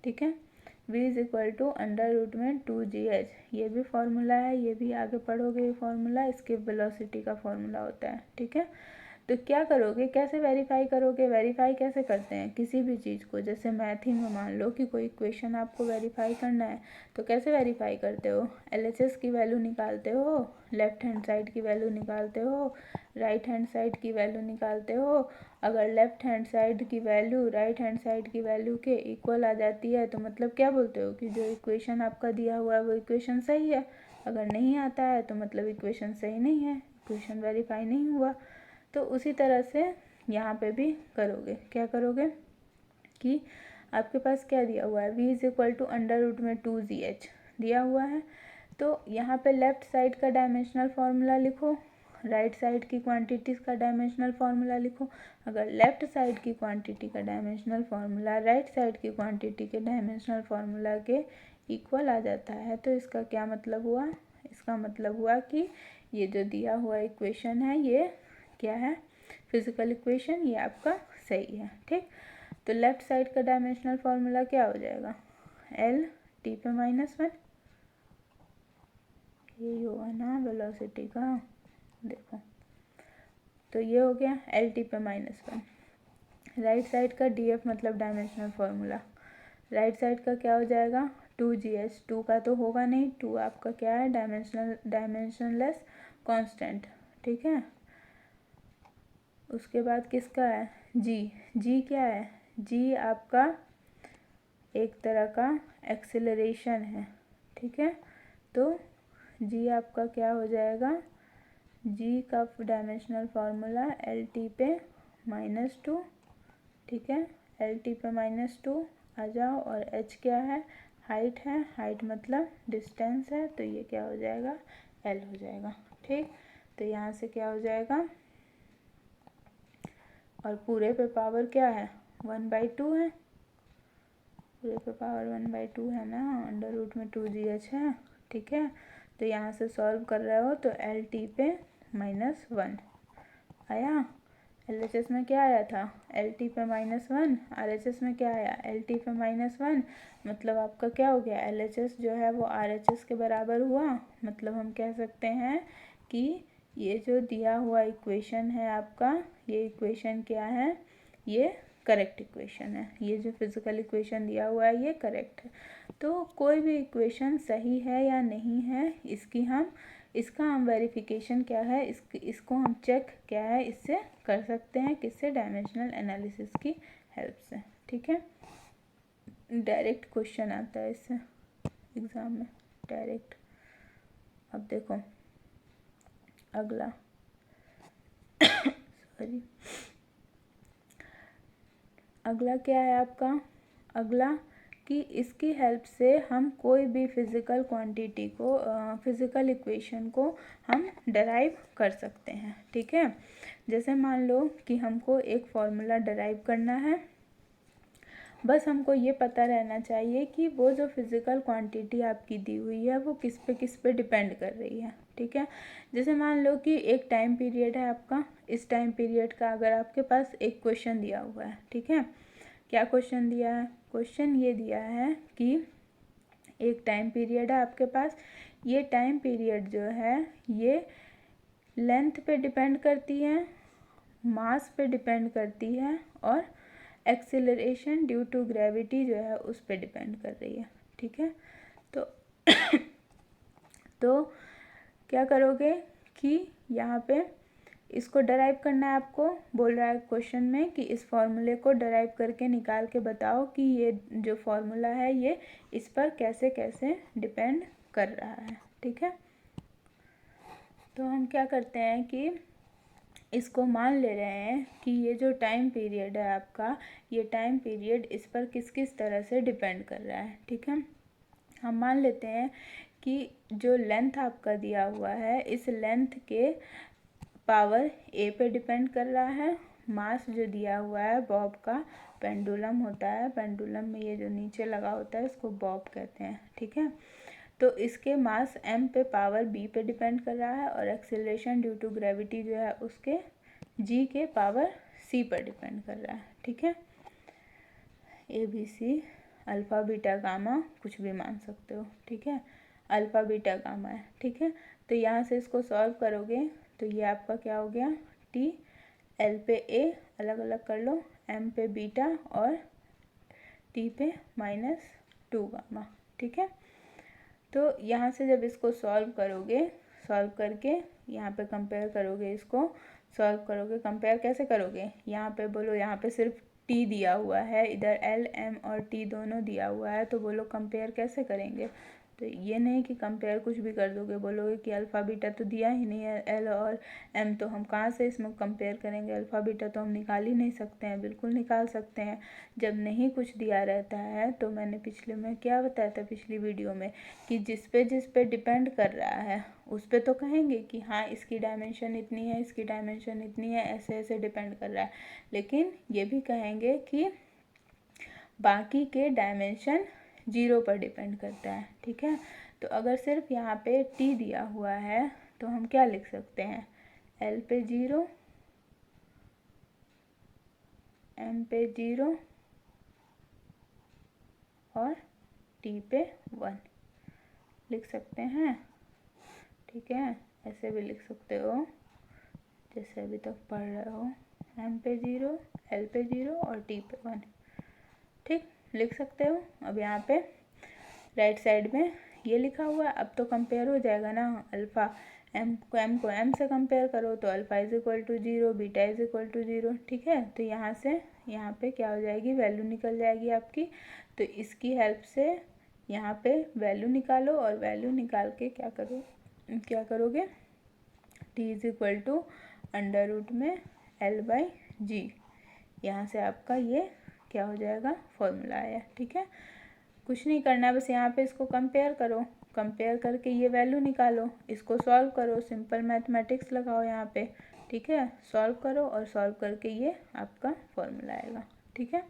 ठीक है, v is equal to under root में 2gh, ये भी फॉर्मूला है, ये भी आगे पढ़ोगे ये फॉर्मूला, इसके वेलोसिटी का फॉर्मूला होता है। ठीक है, तो क्या करोगे, कैसे वेरीफाई करोगे, वेरीफाई कैसे करते हैं किसी भी चीज़ को, जैसे मैथ ही में मान लो कि कोई इक्वेशन आपको वेरीफाई करना है तो कैसे वेरीफाई करते हो, LHS की वैल्यू निकालते हो, लेफ्ट हैंड साइड की वैल्यू निकालते हो, राइट हैंड साइड की वैल्यू निकालते हो। अगर लेफ्ट हैंड साइड की वैल्यू राइट हैंड साइड की वैल्यू के इक्वल आ जाती है तो मतलब क्या बोलते हो कि जो इक्वेशन आपका दिया हुआ है वो इक्वेशन सही है। अगर नहीं आता है तो मतलब इक्वेशन सही नहीं है, इक्वेशन वेरीफाई नहीं हुआ। तो उसी तरह से यहाँ पे भी करोगे, क्या करोगे कि आपके पास क्या दिया हुआ है, v is equal to under root में 2gh दिया हुआ है। तो यहाँ पे लेफ्ट साइड का डायमेंशनल फार्मूला लिखो, राइट साइड की क्वांटिटीज़ का डायमेंशनल फार्मूला लिखो। अगर लेफ्ट साइड की क्वांटिटी का डायमेंशनल फार्मूला राइट साइड की क्वांटिटी के डायमेंशनल फार्मूला के इक्वल आ जाता है तो इसका क्या मतलब हुआ, इसका मतलब हुआ कि ये जो दिया हुआ इक्वेशन है ये क्या है, फिजिकल इक्वेशन, ये आपका सही है। ठीक, तो लेफ्ट साइड का डायमेंशनल फार्मूला क्या हो जाएगा, L t पे -1, ये होगा ना वेलोसिटी का, देखो तो ये हो गया L t पे -1। राइट साइड का DF मतलब डायमेंशनल फार्मूला, राइट साइड का क्या हो जाएगा 2gh, 2 का तो होगा नहीं, 2 आपका क्या है डायमेंशनलेस कांस्टेंट। ठीक है, उसके बाद किसका है जी क्या है, जी आपका एक तरह का एक्सेलरेशन है। ठीक है, तो जी आपका क्या हो जाएगा, जी का डायमेंशनल फार्मूला LT पे -2। ठीक है, LT पे -2 आ जाओ, और h क्या है, हाइट है, हाइट मतलब डिस्टेंस है, तो ये क्या हो जाएगा L हो जाएगा। ठीक, तो यहाँ से क्या हो जाएगा, और पूरे पे पावर क्या है 1/2 है, पूरे पे पावर 1/2 है ना, अंडर रूट में 2gh है। ठीक है, तो यहाँ से सॉल्व कर रहे हो तो LT पे -1 आया, LHS में क्या आया था LT पे -1, RHS में क्या आया LT पे -1, मतलब आपका क्या हो गया LHS जो है वो RHS के बराबर हुआ। मतलब हम कह सकते हैं कि ये जो दिया हुआ इक्वेशन है आपका, ये इक्वेशन क्या है, ये करेक्ट इक्वेशन है, ये जो फिजिकल इक्वेशन दिया हुआ है ये करेक्ट है। तो कोई भी इक्वेशन सही है या नहीं है इसका हम वेरिफिकेशन क्या है, इसको हम चेक क्या है इससे कर सकते हैं, किससे, डायमेंशनल एनालिसिस की हेल्प से। ठीक है, डायरेक्ट क्वेश्चन आता है इससे एग्ज़ाम में, डायरेक्ट। अब देखो अगला सॉरी, अगला क्या है आपका, अगला कि इसकी हेल्प से हम कोई भी फिज़िकल क्वांटिटी को फिज़िकल इक्वेशन को हम डराइव कर सकते हैं। ठीक है, जैसे मान लो कि हमको एक फॉर्मूला डराइव करना है, बस हमको ये पता रहना चाहिए कि वो जो फिज़िकल क्वांटिटी आपकी दी हुई है वो किस पे डिपेंड कर रही है। ठीक है, जैसे मान लो कि एक टाइम पीरियड है आपका, इस टाइम पीरियड का अगर आपके पास एक क्वेश्चन दिया हुआ है, ठीक है, क्या क्वेश्चन दिया है, क्वेश्चन ये दिया है कि एक टाइम पीरियड है आपके पास, ये टाइम पीरियड जो है ये लेंथ पे डिपेंड करती है, मास पे डिपेंड करती है और एक्सेलरेशन ड्यू टू ग्रेविटी जो है उस पे डिपेंड कर रही है। ठीक है, तो तो क्या करोगे कि यहाँ पे इसको डराइव करना है आपको, बोल रहा है क्वेश्चन में कि इस फॉर्मूले को डराइव करके निकाल के बताओ कि ये जो फॉर्मूला है ये इस पर कैसे कैसे डिपेंड कर रहा है। ठीक है, तो हम क्या करते हैं कि इसको मान ले रहे हैं कि ये जो टाइम पीरियड है आपका, ये टाइम पीरियड इस पर किस किस तरह से डिपेंड कर रहा है। ठीक है, हम मान लेते हैं कि जो लेंथ आपका दिया हुआ है इस लेंथ के पावर ए पे डिपेंड कर रहा है, मास जो दिया हुआ है बॉब का, पेंडुलम होता है, पेंडुलम में ये जो नीचे लगा होता है इसको बॉब कहते हैं। ठीक है, तो इसके मास m पे पावर b पे डिपेंड कर रहा है और एक्सेलरेशन ड्यू टू ग्रेविटी जो है उसके g के पावर c पर डिपेंड कर रहा है। ठीक है, a b c alpha beta gamma कुछ भी मान सकते हो। ठीक है, अल्फ़ा बीटा गामा है। ठीक है, तो यहाँ से इसको सॉल्व करोगे तो ये आपका क्या हो गया, टी एल पे ए अलग अलग कर लो, एम पे बीटा और टी पे -2 गामा। ठीक है, तो यहाँ से जब इसको सॉल्व करोगे, सॉल्व करके यहाँ पे कंपेयर करोगे, इसको सॉल्व करोगे, कंपेयर कैसे करोगे, यहाँ पे बोलो, यहाँ पे सिर्फ टी दिया हुआ है, इधर एल एम और टी दोनों दिया हुआ है, तो बोलो कंपेयर कैसे करेंगे, तो ये नहीं कि कंपेयर कुछ भी कर दोगे, बोलोगे कि अल्फ़ा बीटा तो दिया ही नहीं है, एल और एम तो हम कहाँ से इसमें कंपेयर करेंगे, अल्फ़ा बीटा तो हम निकाल ही नहीं सकते हैं, बिल्कुल निकाल सकते हैं। जब नहीं कुछ दिया रहता है तो मैंने पिछले में क्या बताया था, पिछली वीडियो में, कि जिस पे डिपेंड कर रहा है उस पे तो कहेंगे कि हाँ इसकी डायमेंशन इतनी है, इसकी डायमेंशन इतनी है, ऐसे ऐसे डिपेंड कर रहा है, लेकिन ये भी कहेंगे कि बाकी के डायमेंशन 0 पर डिपेंड करता है। ठीक है, तो अगर सिर्फ यहाँ पे t दिया हुआ है तो हम क्या लिख सकते हैं, l पे 0, m पे 0 और t पे 1 लिख सकते हैं। ठीक है, ऐसे भी लिख सकते हो जैसे अभी तक पढ़ रहे हो, m पे 0, l पे 0 और t पे 1। ठीक, लिख सकते हो। अब यहाँ पे राइट साइड में ये लिखा हुआ है, अब तो कंपेयर हो जाएगा ना, अल्फ़ा m को m से कंपेयर करो तो alpha is equal to 0, beta is equal to 0। ठीक है, तो यहाँ से यहाँ पे क्या हो जाएगी, वैल्यू निकल जाएगी आपकी, तो इसकी हेल्प से यहाँ पे वैल्यू निकालो और वैल्यू निकाल के क्या करोगे, t is equal to under root में l/g, यहाँ से आपका ये क्या हो जाएगा, फॉर्मूला आया। ठीक है, कुछ नहीं करना, बस यहाँ पे इसको कंपेयर करो, कंपेयर करके ये वैल्यू निकालो, इसको सॉल्व करो, सिंपल मैथमेटिक्स लगाओ यहाँ पे। ठीक है, सॉल्व करो और सॉल्व करके ये आपका फॉर्मूला आएगा। ठीक है,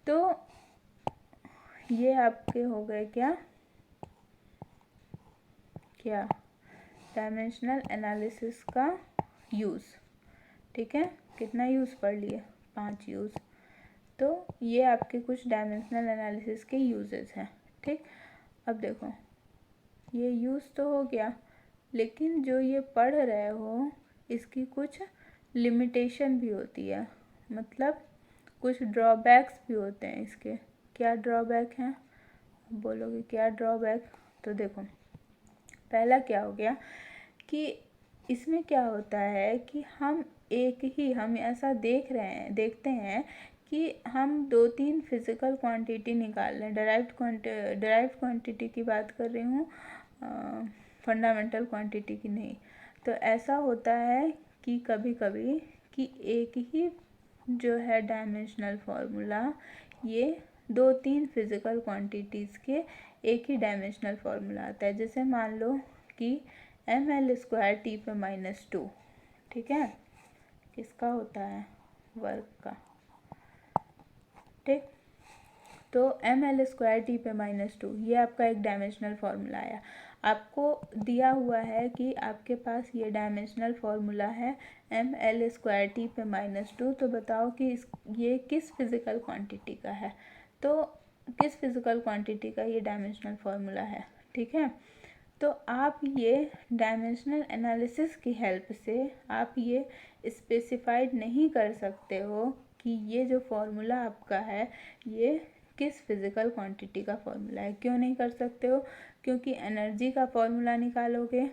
तो ये आपके हो गए क्या डायमेंशनल एनालिसिस का यूज़। ठीक है, कितना यूज़ पढ़ लिए, 5 यूज़। तो ये आपके कुछ डायमेंशनल एनालिसिस के यूजेस हैं। ठीक, अब देखो ये यूज़ तो हो गया, लेकिन जो ये पढ़ रहे हो इसकी कुछ लिमिटेशन भी होती है, मतलब कुछ ड्रॉबैक्स भी होते हैं इसके। क्या ड्रॉबैक हैं, बोलोगे क्या ड्रॉबैक, तो देखो पहला क्या हो गया कि इसमें क्या होता है कि हम ऐसा देखते हैं कि हम 2-3 फिज़िकल क्वांटिटी निकाल लें, डराइव्ड क्वांटिटी की बात कर रही हूँ, फंडामेंटल क्वांटिटी की नहीं। तो ऐसा होता है कि कभी कभी कि एक ही जो है डायमेंशनल फार्मूला ये 2-3 फिजिकल क्वांटिटीज़ के एक ही डायमेंशनल फार्मूला आता है। जैसे मान लो कि ml² T पे -2, ठीक है, किसका होता है, वर्क का, ठीक। तो ml² T पे -2 ये आपका एक डायमेंशनल फार्मूला आया। आपको दिया हुआ है कि आपके पास ये डायमेंशनल फार्मूला है ml² T पे -2, तो बताओ कि ये किस फिजिकल क्वांटिटी का है। तो किस फिजिकल क्वांटिटी का ये डायमेंशनल फार्मूला है, ठीक है। तो आप ये डायमेंशनल एनालिसिस की हेल्प से आप ये स्पेसिफाइड नहीं कर सकते हो कि ये जो फार्मूला आपका है ये किस फिजिकल क्वांटिटी का फार्मूला है। क्यों नहीं कर सकते हो? क्योंकि एनर्जी का फार्मूला निकालोगे,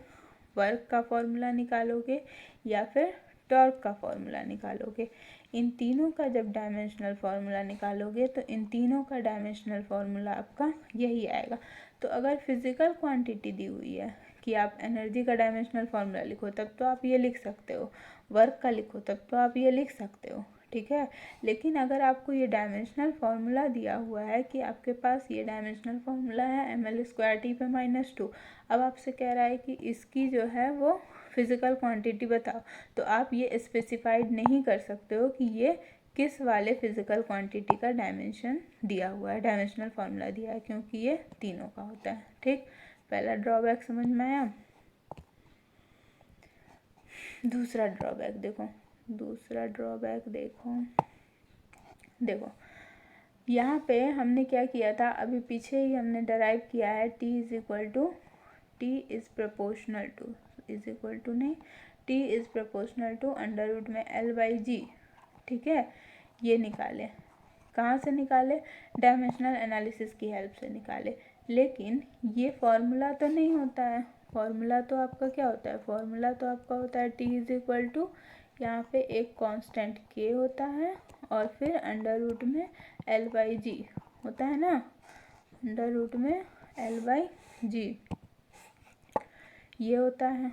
वर्क का फार्मूला निकालोगे या फिर टॉर्क का फार्मूला निकालोगे, इन तीनों का जब डायमेंशनल फार्मूला निकालोगे तो इन तीनों का डायमेंशनल फार्मूला आपका यही आएगा। तो अगर फिजिकल क्वांटिटी दी हुई है कि आप एनर्जी का डायमेंशनल फार्मूला लिखो तब तो आप ये लिख सकते हो, वर्क का लिखो तब तो आप ये लिख सकते हो, ठीक है। लेकिन अगर आपको ये डायमेंशनल फार्मूला दिया हुआ है कि आपके पास ये डायमेंशनल फार्मूला है ml² T पे -2, अब आपसे कह रहा है कि इसकी जो है वो फिजिकल क्वांटिटी बताओ, तो आप ये स्पेसिफाइड नहीं कर सकते हो कि ये किस वाले फिजिकल क्वांटिटी का डायमेंशन दिया हुआ है, डायमेंशनल फार्मूला दिया है, क्योंकि ये तीनों का होता है, ठीक। पहला ड्रॉबैक समझ में आया। दूसरा ड्रॉबैक देखो, दूसरा ड्रॉबैक देखो यहाँ पे हमने क्या किया था, अभी पीछे ही हमने डराइव किया है T is proportional to under root में L/G, ठीक है। ये निकाले, कहाँ से निकाले, डायमेंशनल एनालिसिस की हेल्प से निकाले। लेकिन ये फॉर्मूला तो नहीं होता है, फॉर्मूला तो आपका क्या होता है, फॉर्मूला तो आपका होता है T यहाँ पे एक कांस्टेंट K होता है और फिर अंडर रूट में L/G होता है ना, अंडर रूट में L/G ये होता है,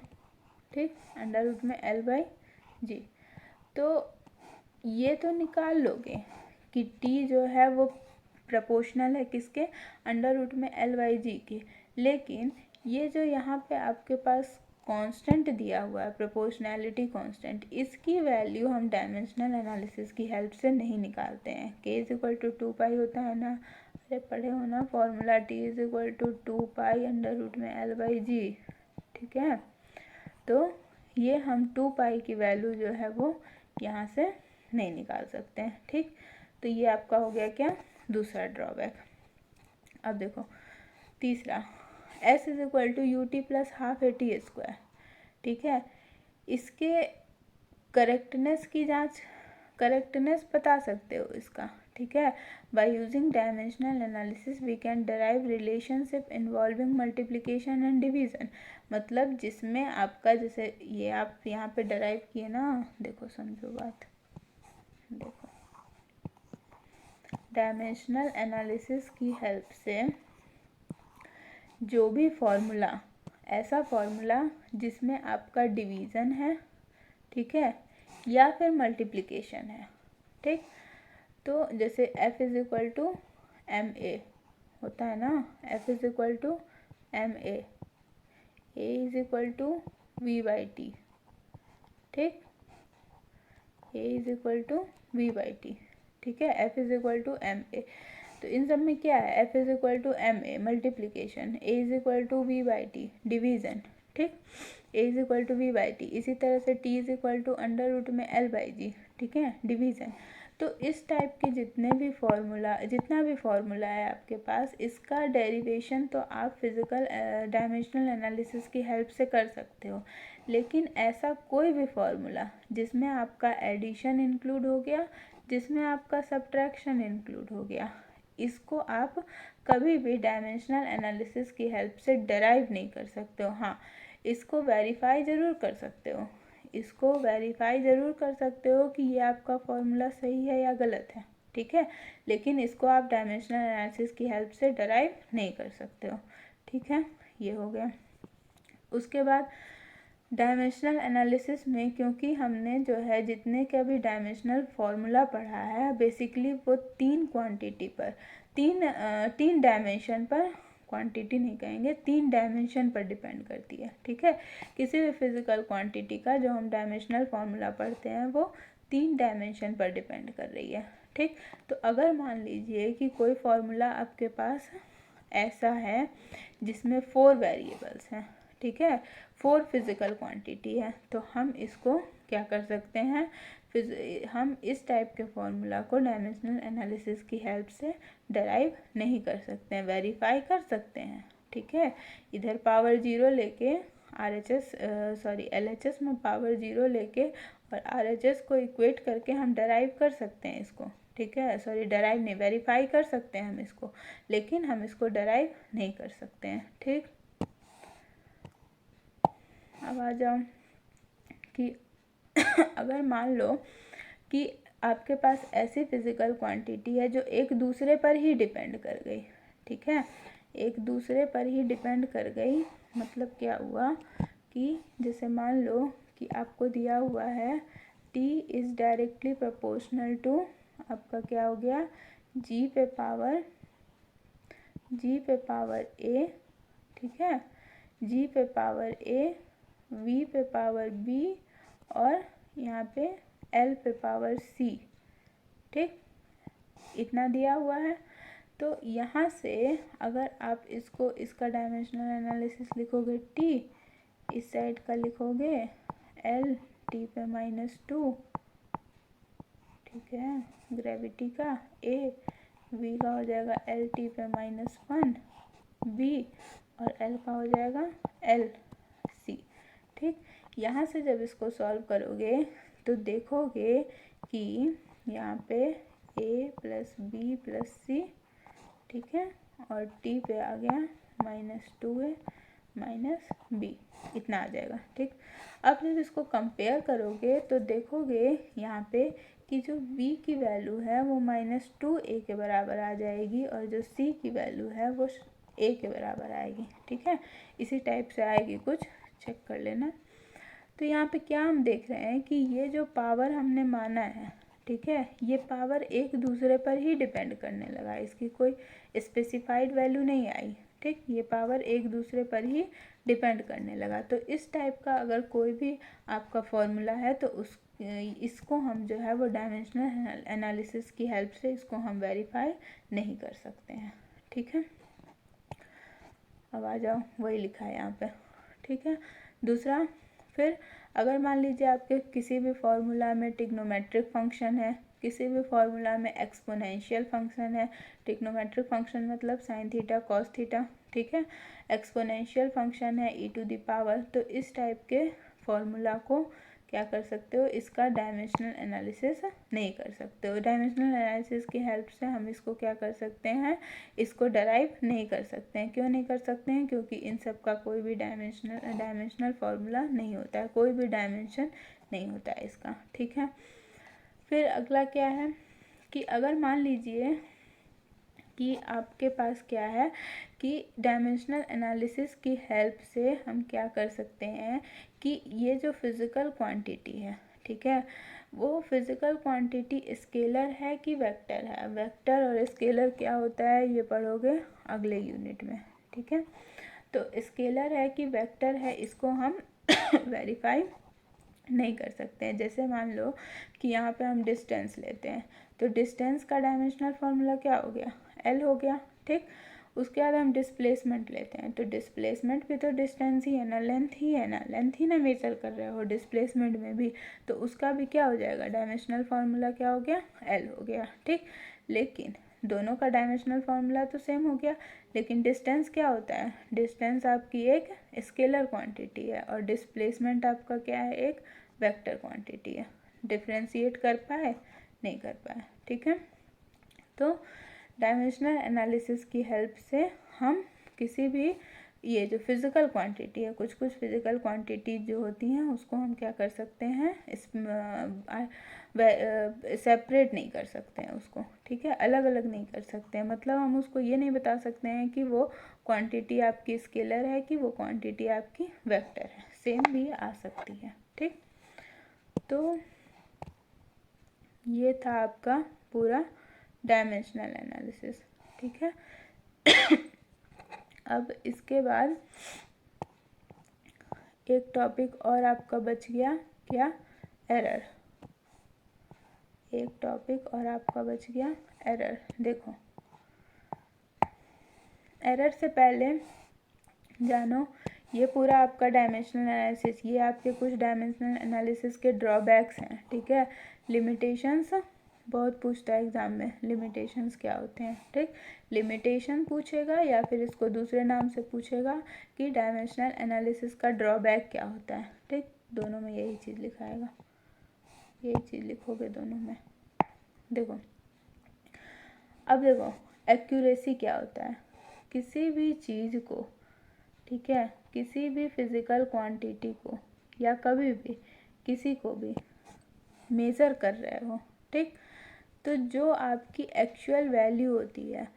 ठीक, अंडर रूट में L/G। तो ये तो निकाल लोगे कि T जो है वो प्रपोर्शनल है किसके, अंडर रूट में L/G के। लेकिन ये जो यहाँ पे आपके पास कांस्टेंट दिया हुआ है, प्रोपोर्शनैलिटी कांस्टेंट, इसकी वैल्यू हम डायमेंशनल एनालिसिस की हेल्प से नहीं निकालते हैं। K = 2π होता है ना, अरे पढ़े हो ना फॉर्मूला, T = 2π अंडर रूट में L/G, ठीक है। तो ये हम 2π की वैल्यू जो है वो यहाँ से नहीं निकाल सकते हैं, ठीक। तो ये आपका हो गया क्या, दूसरा ड्रॉबैक। अब देखो तीसरा, S = ut + ½ AT², ठीक है। इसके करेक्टनेस की जांच, करेक्टनेस बता सकते हो इसका, ठीक है। By using dimensional analysis we can derive relationship involving multiplication and division. मतलब जिसमें आपका, जैसे ये आप यहाँ पे डिराइव किए ना, देखो समझो बात, देखो डायमेंशनल एनालिसिस की हेल्प से जो भी फॉर्मूला, ऐसा फॉर्मूला जिसमें आपका डिवीज़न है, ठीक है, या फिर मल्टीप्लिकेशन है, ठीक। तो जैसे F = ma होता है ना, F = ma, A = v/t, ठीक, A = v/t, ठीक है। F = ma, तो इन सब में क्या है, F = ma multiplication, A = v/t division, ठीक, A = v/t। इसी तरह से T = अंडर रूट में L/G, ठीक है, डिवीज़न। तो इस टाइप के जितना भी फार्मूला है आपके पास, इसका डेरिवेशन तो आप फिजिकल डायमेंशनल एनालिसिस की हेल्प से कर सकते हो। लेकिन ऐसा कोई भी फार्मूला जिसमें आपका एडिशन इंक्लूड हो गया, जिसमें आपका सब्ट्रैक्शन इंक्लूड हो गया, इसको आप कभी भी डायमेंशनल एनालिसिस की हेल्प से डेराइव नहीं कर सकते हो। हाँ, इसको वेरीफाई ज़रूर कर सकते हो, इसको वेरीफाई ज़रूर कर सकते हो कि ये आपका फॉर्मूला सही है या गलत है, ठीक है। लेकिन इसको आप डायमेंशनल एनालिसिस की हेल्प से डेराइव नहीं कर सकते हो, ठीक है। ये हो गया। उसके बाद डायमेंशनल एनालिसिस में, क्योंकि हमने जो है जितने का भी डायमेंशनल फार्मूला पढ़ा है बेसिकली वो तीन क्वांटिटी पर, तीन डायमेंशन पर, क्वांटिटी नहीं कहेंगे, तीन डायमेंशन पर डिपेंड करती है। ठीक है, किसी भी फिजिकल क्वांटिटी का जो हम डायमेंशनल फार्मूला पढ़ते हैं वो तीन डायमेंशन पर डिपेंड कर रही है। ठीक, तो अगर मान लीजिए कि कोई फार्मूला आपके पास ऐसा है जिसमें 4 वेरिएबल्स हैं, ठीक है, 4 फिजिकल क्वांटिटी है, तो हम इसको क्या कर सकते हैं, हम इस टाइप के फार्मूला को डायमेंशनल एनालिसिस की हेल्प से डराइव नहीं कर सकते हैं, वेरीफाई कर सकते हैं। ठीक है, इधर पावर 0 लेके LHS में पावर 0 लेके और RHS को इक्वेट करके हम डराइव कर सकते हैं इसको। ठीक है, डराइव नहीं, वेरीफाई कर सकते हैं हम इसको, लेकिन हम इसको डराइव नहीं कर सकते हैं। ठीक, अब आ जाओ कि अगर मान लो कि आपके पास ऐसी फिजिकल क्वांटिटी है जो एक दूसरे पर ही डिपेंड कर गई। ठीक है, एक दूसरे पर ही डिपेंड कर गई, मतलब क्या हुआ कि जैसे मान लो कि आपको दिया हुआ है T is directly proportional to, आपका क्या हो गया, G पे पावर A, ठीक है, G पे पावर A, V पे पावर B और यहाँ पे L पे पावर C। ठीक, इतना दिया हुआ है। तो यहाँ से अगर आप इसको, इसका डायमेंशनल एनालिसिस लिखोगे T, इस साइड का लिखोगे L T पे -2, ठीक है, ग्रेविटी का A, V का हो जाएगा L T पे -1 B और L का हो जाएगा L C। ठीक, यहाँ से जब इसको सॉल्व करोगे तो देखोगे कि यहाँ पे A plus B plus C, ठीक है, और T पे आ गया -2A -B, इतना आ जाएगा। ठीक, अब जब इसको कंपेयर करोगे तो देखोगे यहाँ पे कि जो V की वैल्यू है वो -2A के बराबर आ जाएगी और जो C की वैल्यू है वो A के बराबर आएगी। ठीक है, इसी टाइप से आएगी कुछ, चेक कर लेना। तो यहाँ पे क्या हम देख रहे हैं कि ये जो पावर हमने माना है, ठीक है, ये पावर एक दूसरे पर ही डिपेंड करने लगा, इसकी कोई स्पेसिफाइड वैल्यू नहीं आई। ठीक, ये पावर एक दूसरे पर ही डिपेंड करने लगा। तो इस टाइप का अगर कोई भी आपका फॉर्मूला है तो इसको हम जो है वो डायमेंशनल एनालिसिस की हेल्प से इसको हम वेरीफाई नहीं कर सकते हैं। ठीक है, अब आ जाओ, वही लिखा है यहाँ पे। ठीक है, दूसरा, फिर अगर मान लीजिए आपके किसी भी फॉर्मूला में ट्रिग्नोमेट्रिक फंक्शन है, किसी भी फॉर्मूला में एक्सपोनेंशियल फंक्शन है, ट्रिग्नोमेट्रिक फंक्शन मतलब साइन थीटा कॉस थीटा, ठीक है, एक्सपोनेंशियल फंक्शन है e⁻, तो इस टाइप के फॉर्मूला को क्या कर सकते हो, इसका डायमेंशनल एनालिसिस नहीं कर सकते हो। डायमेंशनल एनालिसिस की हेल्प से हम इसको क्या कर सकते हैं, इसको डराइव नहीं कर सकते हैं। क्यों नहीं कर सकते हैं, क्योंकि इन सब का कोई भी डायमेंशनल फार्मूला नहीं होता है, कोई भी डायमेंशन नहीं होता है इसका। ठीक है, फिर अगला क्या है कि अगर मान लीजिए कि आपके पास क्या है कि डायमेंशनल एनालिसिस की हेल्प से हम क्या कर सकते हैं कि ये जो फिज़िकल क्वांटिटी है, ठीक है, वो फिज़िकल क्वांटिटी स्केलर है कि वेक्टर है। वेक्टर और स्केलर क्या होता है ये पढ़ोगे अगले यूनिट में। ठीक है, तो स्केलर है कि वेक्टर है, इसको हम वेरीफाई नहीं कर सकते हैं। जैसे मान लो कि यहाँ पे हम डिस्टेंस लेते हैं, तो डिस्टेंस का डायमेंशनल फार्मूला क्या हो गया, L हो गया। ठीक, उसके बाद हम डिस्प्लेसमेंट लेते हैं, तो डिस्प्लेसमेंट भी तो डिस्टेंस ही है ना, लेंथ ही है ना, लेंथ ही ना मेजर कर रहे हो डिस्प्लेसमेंट में भी, तो उसका भी क्या हो जाएगा, डायमेंशनल फार्मूला क्या हो गया, L हो गया। ठीक, लेकिन दोनों का डायमेंशनल फार्मूला तो सेम हो गया, लेकिन डिस्टेंस क्या होता है, डिस्टेंस आपकी एक स्केलर क्वांटिटी है और डिस्प्लेसमेंट आपका क्या है, एक वेक्टर क्वांटिटी है। डिफ्रेंशिएट कर पाए, नहीं कर पाए। ठीक है, तो डायमेंशनल एनालिसिस की हेल्प से हम किसी भी ये जो फिज़िकल क्वांटिटी है, कुछ कुछ फिज़िकल क्वांटिटी जो होती हैं उसको हम क्या कर सकते हैं, इस सेपरेट नहीं कर सकते हैं उसको, ठीक है, अलग अलग नहीं कर सकते हैं। मतलब हम उसको ये नहीं बता सकते हैं कि वो क्वांटिटी आपकी स्केलर है कि वो क्वांटिटी आपकी वेक्टर है, सेम भी आ सकती है, ठीक। तो ये था आपका पूरा डायमेंशनल एनालिसिस, ठीक है। अब इसके बाद एक टॉपिक और आपका बच गया, क्या, एरर। एक टॉपिक और आपका बच गया, एरर। देखो, एरर से पहले जानो, ये पूरा आपका डायमेंशनल एनालिसिस, ये आपके कुछ डायमेंशनल एनालिसिस के ड्रॉबैक्स हैं, ठीक है। लिमिटेशंस बहुत पूछता है एग्जाम में, लिमिटेशंस क्या होते हैं, ठीक। लिमिटेशन पूछेगा या फिर इसको दूसरे नाम से पूछेगा कि डायमेंशनल एनालिसिस का ड्रॉबैक क्या होता है, ठीक। दोनों में यही चीज़ लिखाएगा, यही चीज़ लिखोगे दोनों में। देखो, अब देखो एक्यूरेसी क्या होता है, किसी भी चीज़ को, ठीक है, किसी भी फिज़िकल क्वांटिटी को या कभी भी किसी को भी मेज़र कर रहे हो, ठीक। तो जो आपकी एक्चुअल वैल्यू होती है,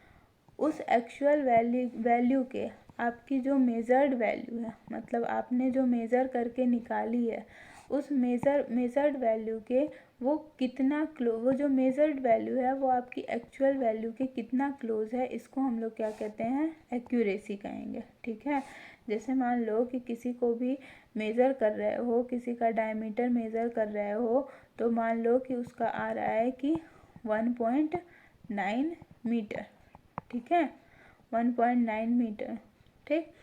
उस एक्चुअल वैल्यू के आपकी जो मेज़र्ड वैल्यू है, मतलब आपने जो मेज़र करके निकाली है, उस मेज़र्ड वैल्यू के वो कितना वो जो मेज़र्ड वैल्यू है वो आपकी एक्चुअल वैल्यू के कितना क्लोज है, इसको हम लोग क्या कहते हैं, एक्यूरेसी कहेंगे, ठीक है। जैसे मान लो कि किसी को भी मेज़र कर रहे हो, किसी का डायमीटर मेज़र कर रहे हो, तो मान लो कि उसका आ रहा है कि 1.9 मीटर, ठीक है, 1.9 मीटर, ठीक।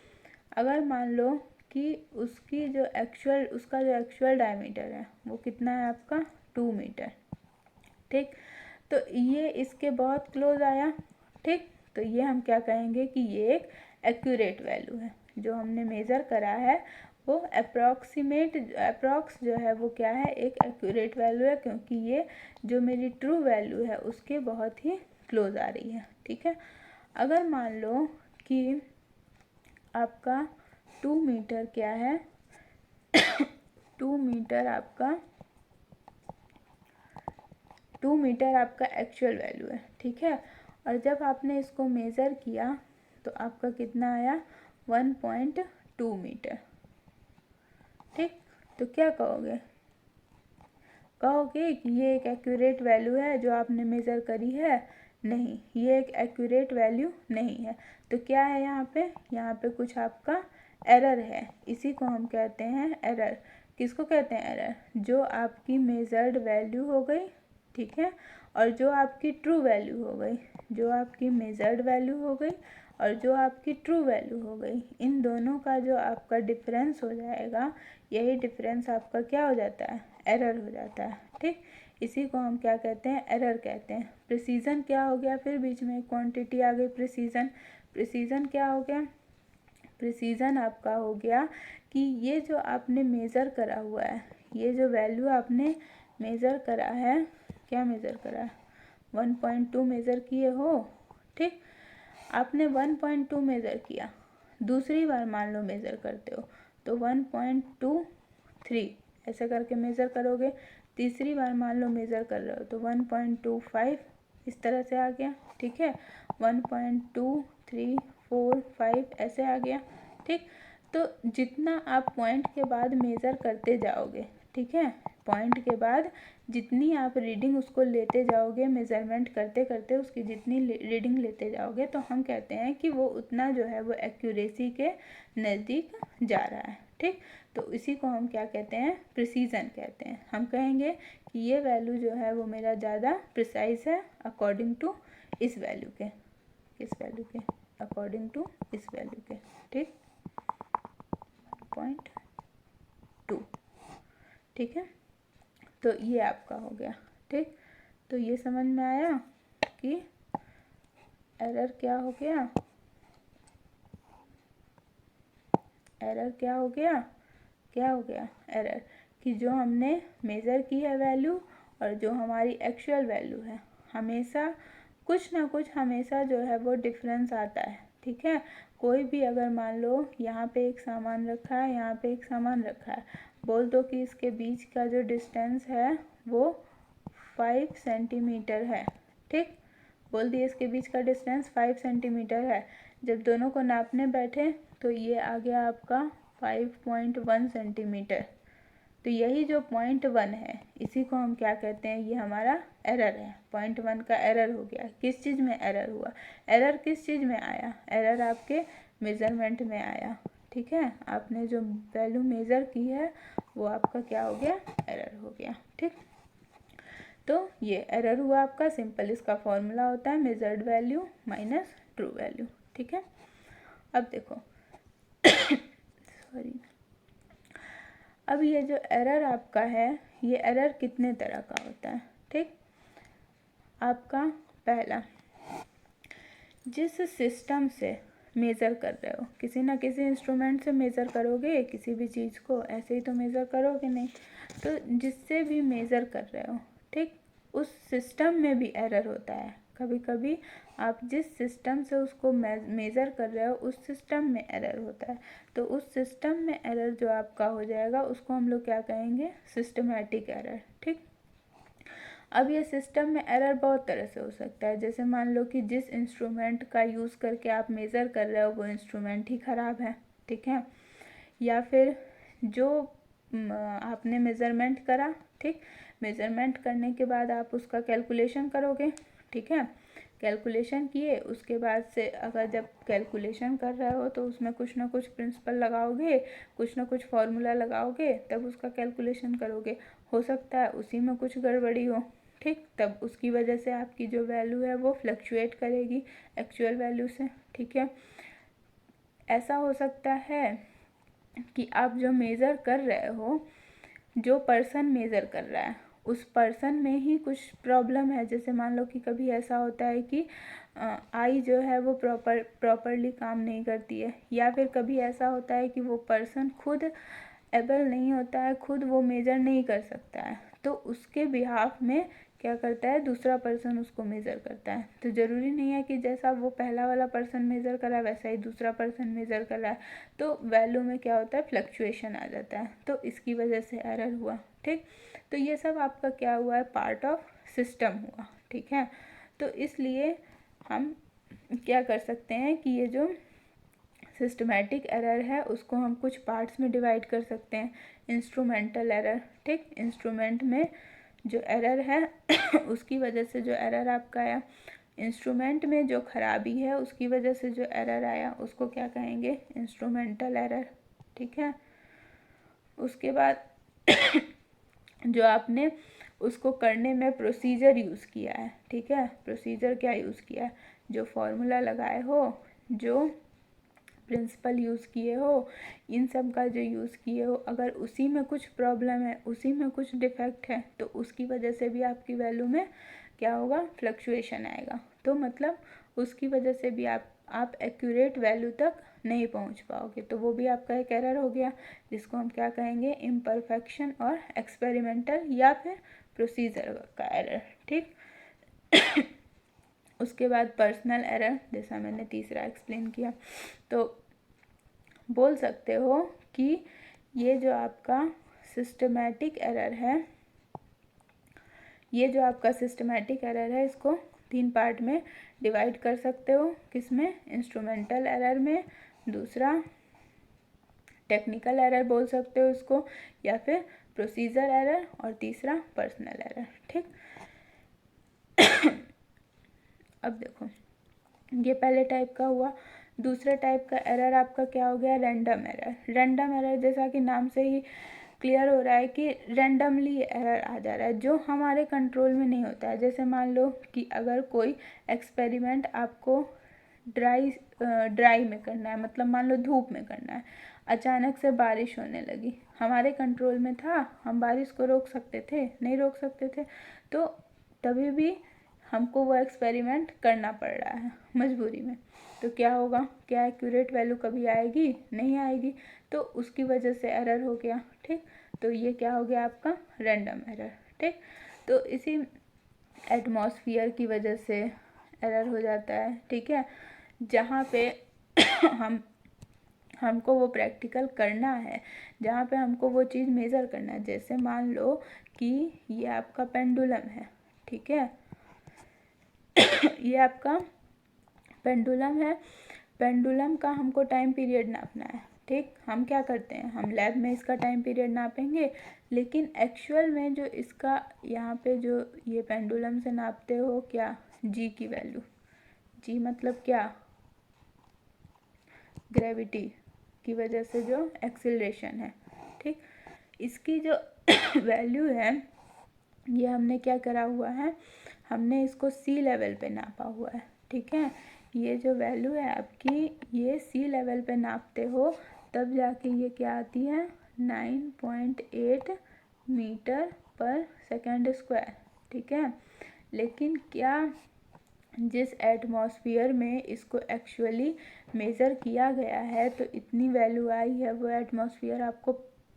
अगर मान लो कि उसका जो एक्चुअल डायमीटर है वो कितना है आपका, 2 मीटर, ठीक। तो ये इसके बहुत क्लोज आया, ठीक। तो ये हम क्या कहेंगे कि ये एक एक्यूरेट वैल्यू है, जो हमने मेज़र करा है वो अप्रॉक्स जो है वो क्या है, एक एक्यूरेट वैल्यू है, क्योंकि ये जो मेरी ट्रू वैल्यू है उसके बहुत ही क्लोज आ रही है, ठीक है। अगर मान लो कि आपका 2 मीटर क्या है 2 मीटर आपका एक्चुअल वैल्यू है, ठीक है। और जब आपने इसको मेज़र किया तो आपका कितना आया, 1.2 मीटर, ठीक। तो क्या कहोगे कि ये एक एक्यूरेट वैल्यू है जो आपने मेज़र करी है, नहीं, ये एक एक्यूरेट वैल्यू नहीं है। तो क्या है यहाँ पे कुछ आपका एरर है, इसी को हम कहते हैं एरर। किसको कहते हैं एरर, जो आपकी मेज़र्ड वैल्यू हो गई, ठीक है, और जो आपकी ट्रू वैल्यू हो गई, जो आपकी मेज़र्ड वैल्यू हो गई और जो आपकी ट्रू वैल्यू हो गई, इन दोनों का जो आपका डिफरेंस हो जाएगा, यही डिफरेंस आपका क्या हो जाता है, एरर हो जाता है, ठीक। इसी को हम क्या कहते हैं, एरर कहते हैं। प्रिसीजन क्या हो गया, फिर बीच में क्वांटिटी आ गई, प्रिसीजन क्या हो गया, प्रिसीजन आपका हो गया कि ये जो आपने मेज़र करा हुआ है, ये जो वैल्यू आपने मेज़र करा है, क्या मेज़र करा है, 1.2 मेज़र किए हो, ठीक। आपने 1.2 मेज़र किया, दूसरी बार मान लो मेज़र करते हो तो 1.23 ऐसे करके मेज़र करोगे, तीसरी बार मान लो मेज़र कर रहे हो तो 1.25 इस तरह से आ गया, ठीक है, 1.2345 ऐसे आ गया, ठीक। तो जितना आप पॉइंट के बाद मेज़र करते जाओगे, ठीक है, पॉइंट के बाद जितनी आप रीडिंग उसको लेते जाओगे, मेज़रमेंट करते करते उसकी जितनी रीडिंग लेते जाओगे, तो हम कहते हैं कि वो उतना जो है वो एक्यूरेसी के नज़दीक जा रहा है, ठीक। तो इसी को हम क्या कहते हैं, प्रिसीजन कहते हैं। हम कहेंगे कि ये वैल्यू जो है वो मेरा ज़्यादा प्रिसाइज है अकॉर्डिंग टू इस वैल्यू के, किस वैल्यू के, अकॉर्डिंग टू इस वैल्यू के, ठीक, 1.2, ठीक है। तो ये आपका हो गया, ठीक। तो ये समझ में आया कि एरर क्या हो गया, एरर क्या हो गया एरर, कि जो हमने मेज़र की है वैल्यू और जो हमारी एक्चुअल वैल्यू है, हमेशा कुछ ना कुछ हमेशा जो है वो डिफरेंस आता है, ठीक है। कोई भी अगर मान लो यहाँ पे एक सामान रखा है, यहाँ पे एक सामान रखा है, बोल दो कि इसके बीच का जो डिस्टेंस है वो 5 सेंटीमीटर है, ठीक। बोल दिए इसके बीच का डिस्टेंस 5 सेंटीमीटर है। जब दोनों को नापने बैठे तो ये आ गया आपका 5.1 सेंटीमीटर। तो यही जो 0.1 है इसी को हम क्या कहते हैं, ये हमारा एरर है। 0.1 का एरर हो गया। किस चीज़ में एरर हुआ, एरर किस चीज़ में आया, एरर आपके मेज़रमेंट में आया, ठीक है। आपने जो वैल्यू मेज़र की है वो आपका क्या हो गया, एरर हो गया, ठीक। तो ये एरर हुआ आपका। सिंपल इसका फॉर्मूला होता है measured value minus true value, ठीक है। अब देखो सॉरी, अब ये जो एरर आपका है ये एरर कितने तरह का होता है, ठीक। आपका पहला, जिस सिस्टम से मेज़र कर रहे हो, किसी ना किसी इंस्ट्रूमेंट से मेज़र करोगे किसी भी चीज़ को, ऐसे ही तो मेज़र करोगे नहीं। तो जिससे भी मेज़र कर रहे हो, ठीक, उस सिस्टम में भी एरर होता है। कभी कभी आप जिस सिस्टम से उसको मेज़र कर रहे हो उस सिस्टम में एरर होता है। तो उस सिस्टम में एरर जो आपका हो जाएगा उसको हम लोग क्या कहेंगे, सिस्टमैटिक एरर, ठीक। अब ये सिस्टम में एरर बहुत तरह से हो सकता है। जैसे मान लो कि जिस इंस्ट्रूमेंट का यूज़ करके आप मेज़र कर रहे हो वो इंस्ट्रूमेंट ही ख़राब है, ठीक है। या फिर जो आपने मेज़रमेंट करा, ठीक, मेज़रमेंट करने के बाद आप उसका कैलकुलेशन करोगे, ठीक है। कैलकुलेशन किए उसके बाद से अगर जब कैलकुलेशन कर रहे हो तो उसमें कुछ ना कुछ प्रिंसिपल लगाओगे, कुछ ना कुछ फार्मूला लगाओगे, तब उसका कैलकुलेशन करोगे। हो सकता है उसी में कुछ गड़बड़ी हो, ठीक, तब उसकी वजह से आपकी जो वैल्यू है वो फ्लक्चुएट करेगी एक्चुअल वैल्यू से, ठीक है। ऐसा हो सकता है कि आप जो मेज़र कर रहे हो, जो पर्सन मेज़र कर रहा है उस पर्सन में ही कुछ प्रॉब्लम है। जैसे मान लो कि कभी ऐसा होता है कि आई जो है वो प्रॉपरली काम नहीं करती है, या फिर कभी ऐसा होता है कि वो पर्सन खुद एबल नहीं होता है, खुद वो मेज़र नहीं कर सकता है, तो उसके बिहाफ में क्या करता है, दूसरा पर्सन उसको मेज़र करता है। तो ज़रूरी नहीं है कि जैसा वो पहला वाला पर्सन मेज़र कर रहा है वैसा ही दूसरा पर्सन मेज़र कर रहा है। तो वैल्यू में क्या होता है, फ्लक्चुएशन आ जाता है। तो इसकी वजह से एरर हुआ, ठीक। तो ये सब आपका क्या हुआ है, पार्ट ऑफ सिस्टम हुआ, ठीक है। तो इसलिए हम क्या कर सकते हैं कि ये जो सिस्टमैटिक एरर है उसको हम कुछ पार्ट्स में डिवाइड कर सकते हैं। इंस्ट्रूमेंटल एरर, ठीक, इंस्ट्रूमेंट में जो एरर है उसकी वजह से जो एरर आपका आया, इंस्ट्रूमेंट में जो खराबी है उसकी वजह से जो एरर आया उसको क्या कहेंगे, इंस्ट्रूमेंटल एरर, ठीक है। उसके बाद जो आपने उसको करने में प्रोसीजर यूज़ किया है, ठीक है, प्रोसीजर क्या यूज़ किया है, जो फॉर्मूला लगाए हो, जो प्रिंसिपल यूज़ किए हो, इन सब का जो यूज़ किए हो, अगर उसी में कुछ प्रॉब्लम है, उसी में कुछ डिफेक्ट है, तो उसकी वजह से भी आपकी वैल्यू में क्या होगा, फ्लक्चुएशन आएगा। तो मतलब उसकी वजह से भी आप एक्यूरेट वैल्यू तक नहीं पहुंच पाओगे। तो वो भी आपका एक एरर हो गया, जिसको हम क्या कहेंगे, इम्परफेक्शन और एक्सपेरिमेंटल या फिर प्रोसीजर का एरर, ठीक। उसके बाद पर्सनल एरर, जैसा मैंने तीसरा एक्सप्लेन किया। तो बोल सकते हो कि ये जो आपका सिस्टमैटिक एरर है, ये जो आपका सिस्टमैटिक एरर है इसको 3 पार्ट में डिवाइड कर सकते हो। किसमें, इंस्ट्रूमेंटल एरर में, दूसरा टेक्निकल एरर बोल सकते हो इसको, या फिर प्रोसीजर एरर, और तीसरा पर्सनल एरर, ठीक। अब देखो ये पहले टाइप का हुआ। दूसरे टाइप का एरर आपका क्या हो गया, रैंडम एरर। रैंडम एरर जैसा कि नाम से ही क्लियर हो रहा है कि रैंडमली एरर आ जा रहा है, जो हमारे कंट्रोल में नहीं होता है। जैसे मान लो कि अगर कोई एक्सपेरिमेंट आपको ड्राई में करना है, मतलब मान लो धूप में करना है, अचानक से बारिश होने लगी, हमारे कंट्रोल में था, हम बारिश को रोक सकते थे, नहीं रोक सकते थे, तो तभी भी हमको वो एक्सपेरिमेंट करना पड़ रहा है मजबूरी में। तो क्या होगा, क्या एक्यूरेट वैल्यू कभी आएगी, नहीं आएगी, तो उसकी वजह से एरर हो गया, ठीक। तो ये क्या हो गया आपका, रैंडम एरर, ठीक। तो इसी एटमॉस्फेयर की वजह से एरर हो जाता है, ठीक है। जहाँ पे हमको वो प्रैक्टिकल करना है जहाँ पे हमको वो चीज़ मेज़र करना है। जैसे मान लो कि ये आपका पेंडुलम है, ठीक है, ये आपका पेंडुलम है। पेंडुलम का हमको टाइम पीरियड नापना है, ठीक। हम क्या करते हैं, हम लैब में इसका टाइम पीरियड नापेंगे, लेकिन एक्चुअल में जो इसका यहाँ पे जो ये पेंडुलम से नापते हो क्या, जी की वैल्यू। जी मतलब क्या, ग्रेविटी की वजह से जो एक्सिलरेशन है, ठीक। इसकी जो वैल्यू है ये हमने क्या करा हुआ है, हमने इसको सी लेवल पे नापा हुआ है, ठीक है। ये जो वैल्यू है आपकी, ये सी लेवल पे नापते हो तब जाके ये क्या आती है, 9.8 मीटर पर सेकेंड स्क्वायर, ठीक है। लेकिन क्या जिस एटमॉस्फेयर में इसको एक्चुअली मेज़र किया गया है तो इतनी वैल्यू आई है, वो एटमॉस्फेयर आपको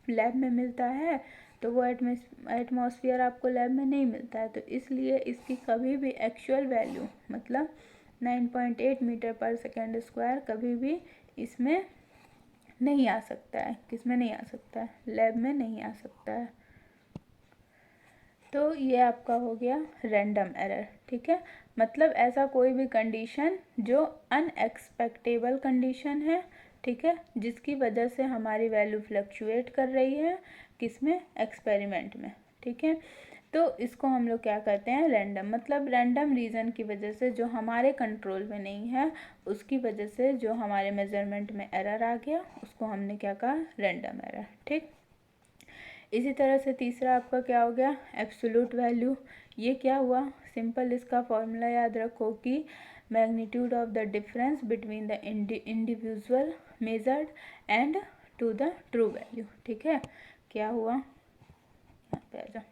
लैब में मिलता है, तो वो एटमॉस्फेयर आपको लैब में नहीं मिलता है। तो इसलिए इसकी कभी भी एक्चुअल वैल्यू मतलब 9.8 मीटर पर सेकेंड स्क्वायर कभी भी इसमें नहीं आ सकता है। किसमें नहीं आ सकता है, लैब में नहीं आ सकता है। तो ये आपका हो गया रैंडम एरर, ठीक है। मतलब ऐसा कोई भी कंडीशन जो अनएक्सपेक्टेबल कंडीशन है, ठीक है, जिसकी वजह से हमारी वैल्यू फ्लक्चुएट कर रही है, किसमें, एक्सपेरिमेंट में, ठीक है। तो इसको हम लोग क्या करते हैं, रैंडम, मतलब रैंडम रीज़न की वजह से जो हमारे कंट्रोल में नहीं है, उसकी वजह से जो हमारे मेजरमेंट में एरर आ गया, उसको हमने क्या कहा, रैंडम एरर, ठीक। इसी तरह से तीसरा आपका क्या हो गया, एब्सोल्यूट वैल्यू। ये क्या हुआ, सिंपल इसका फॉर्मूला याद रखो कि magnitude of the difference between the individual measured and to the true value, ठीक है। क्या हुआ, यहाँ पे आ जाओ,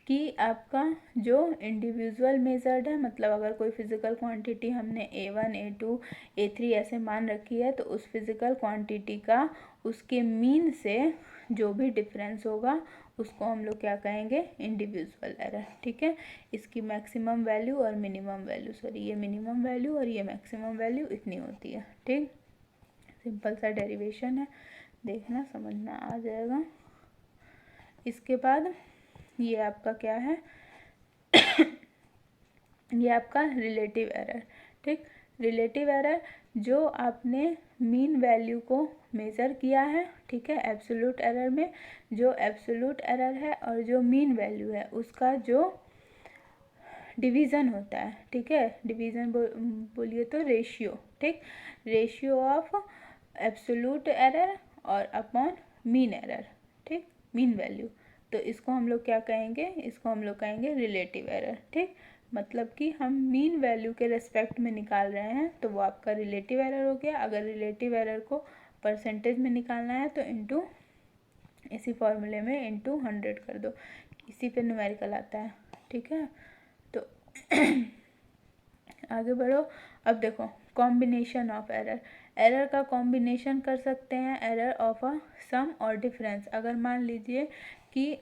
कि आपका जो इंडिविजुअल मेजर्ड है, मतलब अगर कोई फिजिकल क्वांटिटी हमने A1 A2 A3 ऐसे मान रखी है, तो उस फिजिकल क्वांटिटी का उसके मीन से जो भी डिफरेंस होगा उसको हम लोग क्या कहेंगे, इंडिविजुअल एरर, ठीक है। इसकी मैक्सिमम वैल्यू और मिनिमम वैल्यू, सॉरी ये मिनिमम वैल्यू और ये मैक्सिमम वैल्यू इतनी होती है, ठीक। सिंपल सा डेरिवेशन है, देखना समझना आ जाएगा। इसके बाद ये आपका क्या है ये आपका रिलेटिव एरर, ठीक। रिलेटिव एरर जो आपने मीन वैल्यू को मेज़र किया है, ठीक है, एब्सोल्यूट एरर में जो एब्सोल्यूट एरर है और जो मीन वैल्यू है उसका जो डिवीज़न होता है, ठीक है, डिवीज़न बोलिए तो रेशियो, ठीक, रेशियो ऑफ एब्सोल्यूट एरर और अपॉन मीन एरर, ठीक, मीन वैल्यू। तो इसको हम लोग क्या कहेंगे, इसको हम लोग कहेंगे रिलेटिव एरर, ठीक। मतलब कि हम मीन वैल्यू के रेस्पेक्ट में निकाल रहे हैं तो वो आपका रिलेटिव एरर हो गया। अगर रिलेटिव एरर को परसेंटेज में निकालना है तो इनटू इसी फॉर्मूले में इनटू 100 कर दो, इसी पे न्यूमेरिकल आता है, ठीक है। तो आगे बढ़ो। अब देखो कॉम्बिनेशन ऑफ एरर, एरर का कॉम्बिनेशन कर सकते हैं, एरर ऑफ अ सम और डिफरेंस। अगर मान लीजिए कि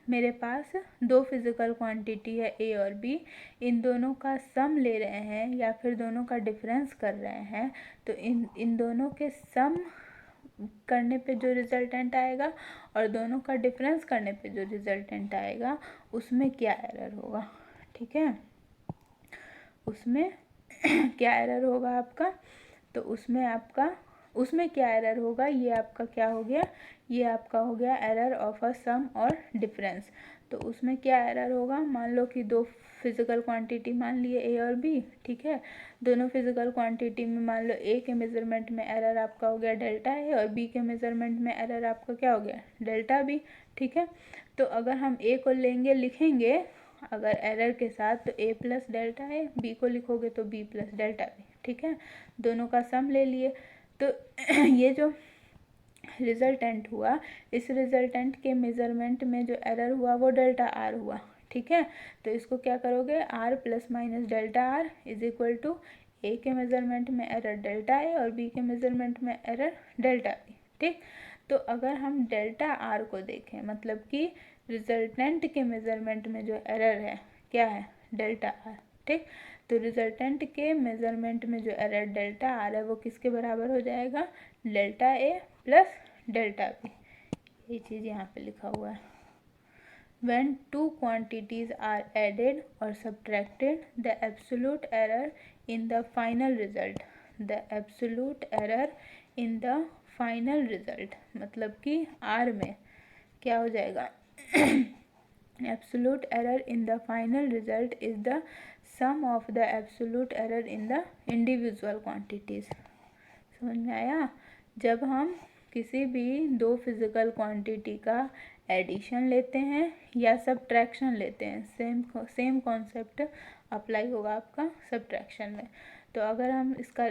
मेरे पास दो फिजिकल क्वांटिटी है ए और बी, इन दोनों का सम ले रहे हैं या फिर दोनों का डिफरेंस कर रहे हैं, तो इन दोनों के सम करने पे जो रिजल्टेंट आएगा और दोनों का डिफरेंस करने पे जो रिजल्टेंट आएगा उसमें क्या एरर होगा, ठीक है। उसमें क्या एरर होगा आपका, तो उसमें क्या एरर होगा, ये आपका क्या हो गया, ये आपका हो गया एरर ऑफ अ सम और डिफरेंस। तो उसमें क्या एरर होगा, मान लो कि दो फिजिकल क्वांटिटी मान लिए ए और बी, ठीक है। दोनों फिजिकल क्वांटिटी में मान लो ए के मेजरमेंट में एरर आपका हो गया डेल्टा ए और बी के मेजरमेंट में एरर आपका क्या हो गया, डेल्टा बी, ठीक है। तो अगर हम ए को लेंगे, लिखेंगे अगर एरर के साथ, तो ए प्लस डेल्टा ए, बी को लिखोगे तो बी प्लस डेल्टा बी, ठीक है। दोनों का सम ले लिए, तो ये जो रिजल्टेंट हुआ, इस रिजल्टेंट के मेजरमेंट में जो एरर हुआ वो डेल्टा आर हुआ, ठीक है। तो इसको क्या करोगे, R plus minus delta R is equal to A के मेजरमेंट में एरर डेल्टा ए और बी के मेजरमेंट में एरर डेल्टा बी, ठीक। तो अगर हम डेल्टा आर को देखें, मतलब कि रिजल्टेंट के मेजरमेंट में जो एरर है क्या है, डेल्टा आर, ठीक। तो रिजल्टेंट के मेजरमेंट में जो एरर डेल्टा आर है वो किसके बराबर हो जाएगा, delta A plus delta B. ये चीज़ यहाँ पे लिखा हुआ है। When two quantities are added or subtracted, the absolute error in the final result, the absolute error in the final result मतलब कि R में क्या हो जाएगा, absolute error in the final result is the sum of the absolute error in the individual quantities। समझ में आया। जब हम किसी भी दो फिजिकल क्वांटिटी का एडिशन लेते हैं या सब्ट्रैक्शन लेते हैं, सेम कॉन्सेप्ट अप्लाई होगा आपका सब्ट्रैक्शन में। तो अगर हम इसका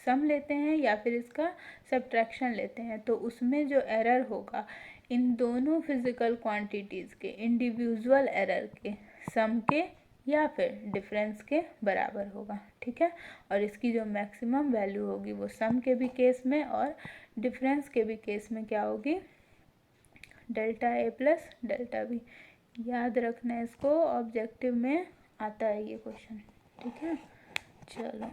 सम लेते हैं या फिर इसका सब्ट्रैक्शन लेते हैं तो उसमें जो एरर होगा इन दोनों फिजिकल क्वांटिटीज़ के इंडिविजुअल एरर के सम के या फिर डिफरेंस के बराबर होगा। ठीक है। और इसकी जो मैक्सिमम वैल्यू होगी वो सम के भी केस में और डिफरेंस के भी केस में क्या होगी, delta A plus delta B. याद रखना है इसको, ऑब्जेक्टिव में आता है ये क्वेश्चन। ठीक है। चलो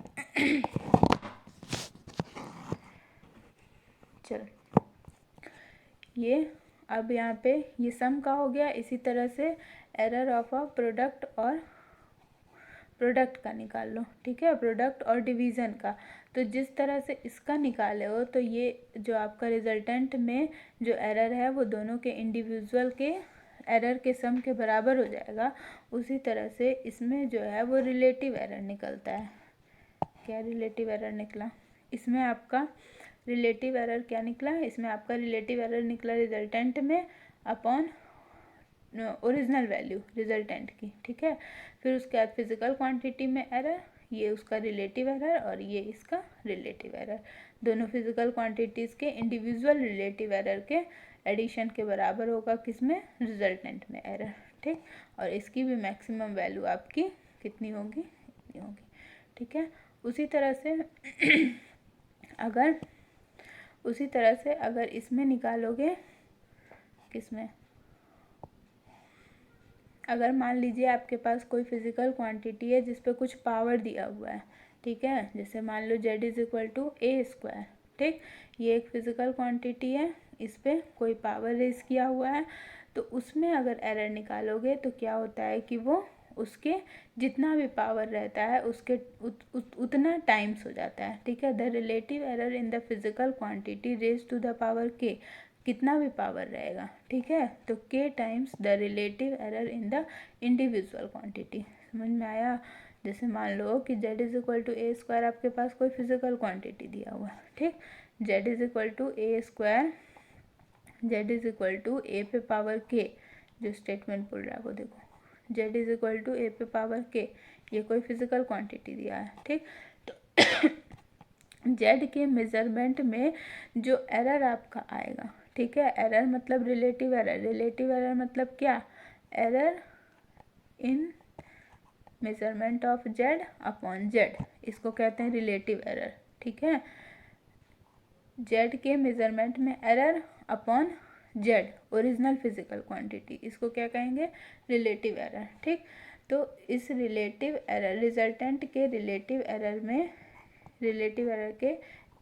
ये अब यहाँ पे ये सम का हो गया। इसी तरह से एरर ऑफ अ प्रोडक्ट और प्रोडक्ट का निकाल लो। ठीक है। प्रोडक्ट और डिवीज़न का तो जिस तरह से इसका निकाले हो तो ये जो आपका रिजल्टेंट में जो एरर है वो दोनों के इंडिविजुअल के एरर के सम के बराबर हो जाएगा। उसी तरह से इसमें जो है वो रिलेटिव एरर निकलता है। क्या रिलेटिव एरर निकला इसमें आपका, रिलेटिव एरर क्या निकला, इसमें आपका रिलेटिव एरर निकला रिजल्टेंट में अपॉन ओरिजिनल वैल्यू रिजल्टेंट की। ठीक है। फिर उसके बाद फिजिकल क्वांटिटी में एरर, ये उसका रिलेटिव एरर और ये इसका रिलेटिव एरर। दोनों फिजिकल क्वांटिटीज़ के इंडिविजुअल रिलेटिव एरर के एडिशन के बराबर होगा किसमें, रिजल्टेंट में एरर। ठीक। और इसकी भी मैक्सिमम वैल्यू आपकी कितनी होगी, इतनी होगी। ठीक है। उसी तरह से अगर इसमें निकालोगे, किसमें, अगर मान लीजिए आपके पास कोई फिजिकल क्वांटिटी है जिस पे कुछ पावर दिया हुआ है। ठीक है। जैसे मान लो z is equal to A square. ठीक। ये एक फिजिकल क्वांटिटी है, इस पे कोई पावर रेज किया हुआ है। तो उसमें अगर एरर निकालोगे तो क्या होता है कि वो उसके जितना भी पावर रहता है उसके उतना टाइम्स हो जाता है। ठीक है। The relative error in the physical quantity raise to the power के, कितना भी पावर रहेगा। ठीक है। तो k times the relative error in the individual quantity. समझ में आया। जैसे मान लो कि z is equal to A square, आपके पास कोई फिजिकल क्वांटिटी दिया हुआ है। ठीक। z is equal to A square, z is equal to A पे पावर k, जो स्टेटमेंट बोल रहा है वो देखो, z is equal to A पे पावर k, ये कोई फिजिकल क्वांटिटी दिया है। ठीक। तो z के मेजरमेंट में जो एरर आपका आएगा, ठीक है, एरर मतलब रिलेटिव एरर, रिलेटिव एरर मतलब क्या, error in measurement of z upon z, इसको कहते हैं रिलेटिव एरर। ठीक है। z के मेजरमेंट में error upon z original physical quantity, इसको क्या कहेंगे, रिलेटिव एरर। ठीक। तो इस रिलेटिव एरर, रिजल्टेंट के रिलेटिव एरर में, रिलेटिव एरर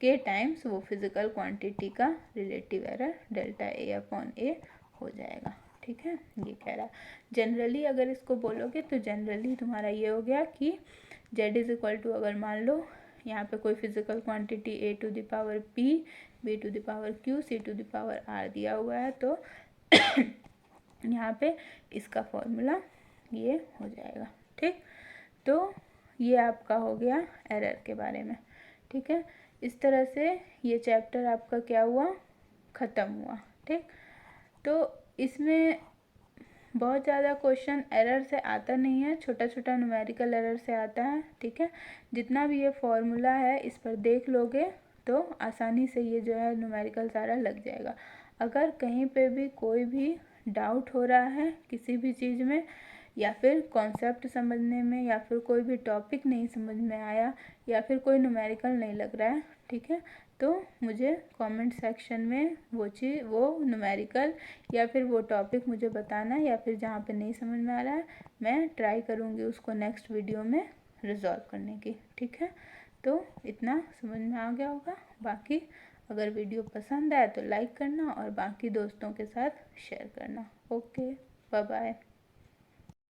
के टाइम्स वो फिजिकल क्वांटिटी का relative error delta A upon ए हो जाएगा। ठीक है। ये कह रहा है जनरली, अगर इसको बोलोगे तो जनरली तुम्हारा ये हो गया कि z इज इक्वल टू, अगर मान लो यहाँ पे कोई physical quantity a to the power p, b to the power q, c to the power r दिया हुआ है, तो यहाँ पे इसका फॉर्मूला ये हो जाएगा। ठीक। तो ये आपका हो गया एरर के बारे में। ठीक है। इस तरह से ये चैप्टर आपका क्या हुआ, ख़त्म हुआ। ठीक। तो इसमें बहुत ज़्यादा क्वेश्चन एरर से आता नहीं है, छोटा छोटा न्यूमेरिकल एरर से आता है। ठीक है। जितना भी ये फॉर्मूला है इस पर देख लोगे तो आसानी से ये जो है न्यूमेरिकल सारा लग जाएगा। अगर कहीं पे भी कोई भी डाउट हो रहा है किसी भी चीज़ में या फिर कॉन्सेप्ट समझने में, या फिर कोई भी टॉपिक नहीं समझ में आया, या फिर कोई न्यूमेरिकल नहीं लग रहा है, ठीक है, तो मुझे कमेंट सेक्शन में वो न्यूमेरिकल या फिर वो टॉपिक मुझे बताना है, या फिर जहाँ पे नहीं समझ में आ रहा है मैं ट्राई करूँगी उसको नेक्स्ट वीडियो में रिजॉल्व करने की, ठीक है। तो इतना समझ में आ गया होगा। बाकी अगर वीडियो पसंद आए तो लाइक करना और बाकी दोस्तों के साथ शेयर करना। Okay, bye bye.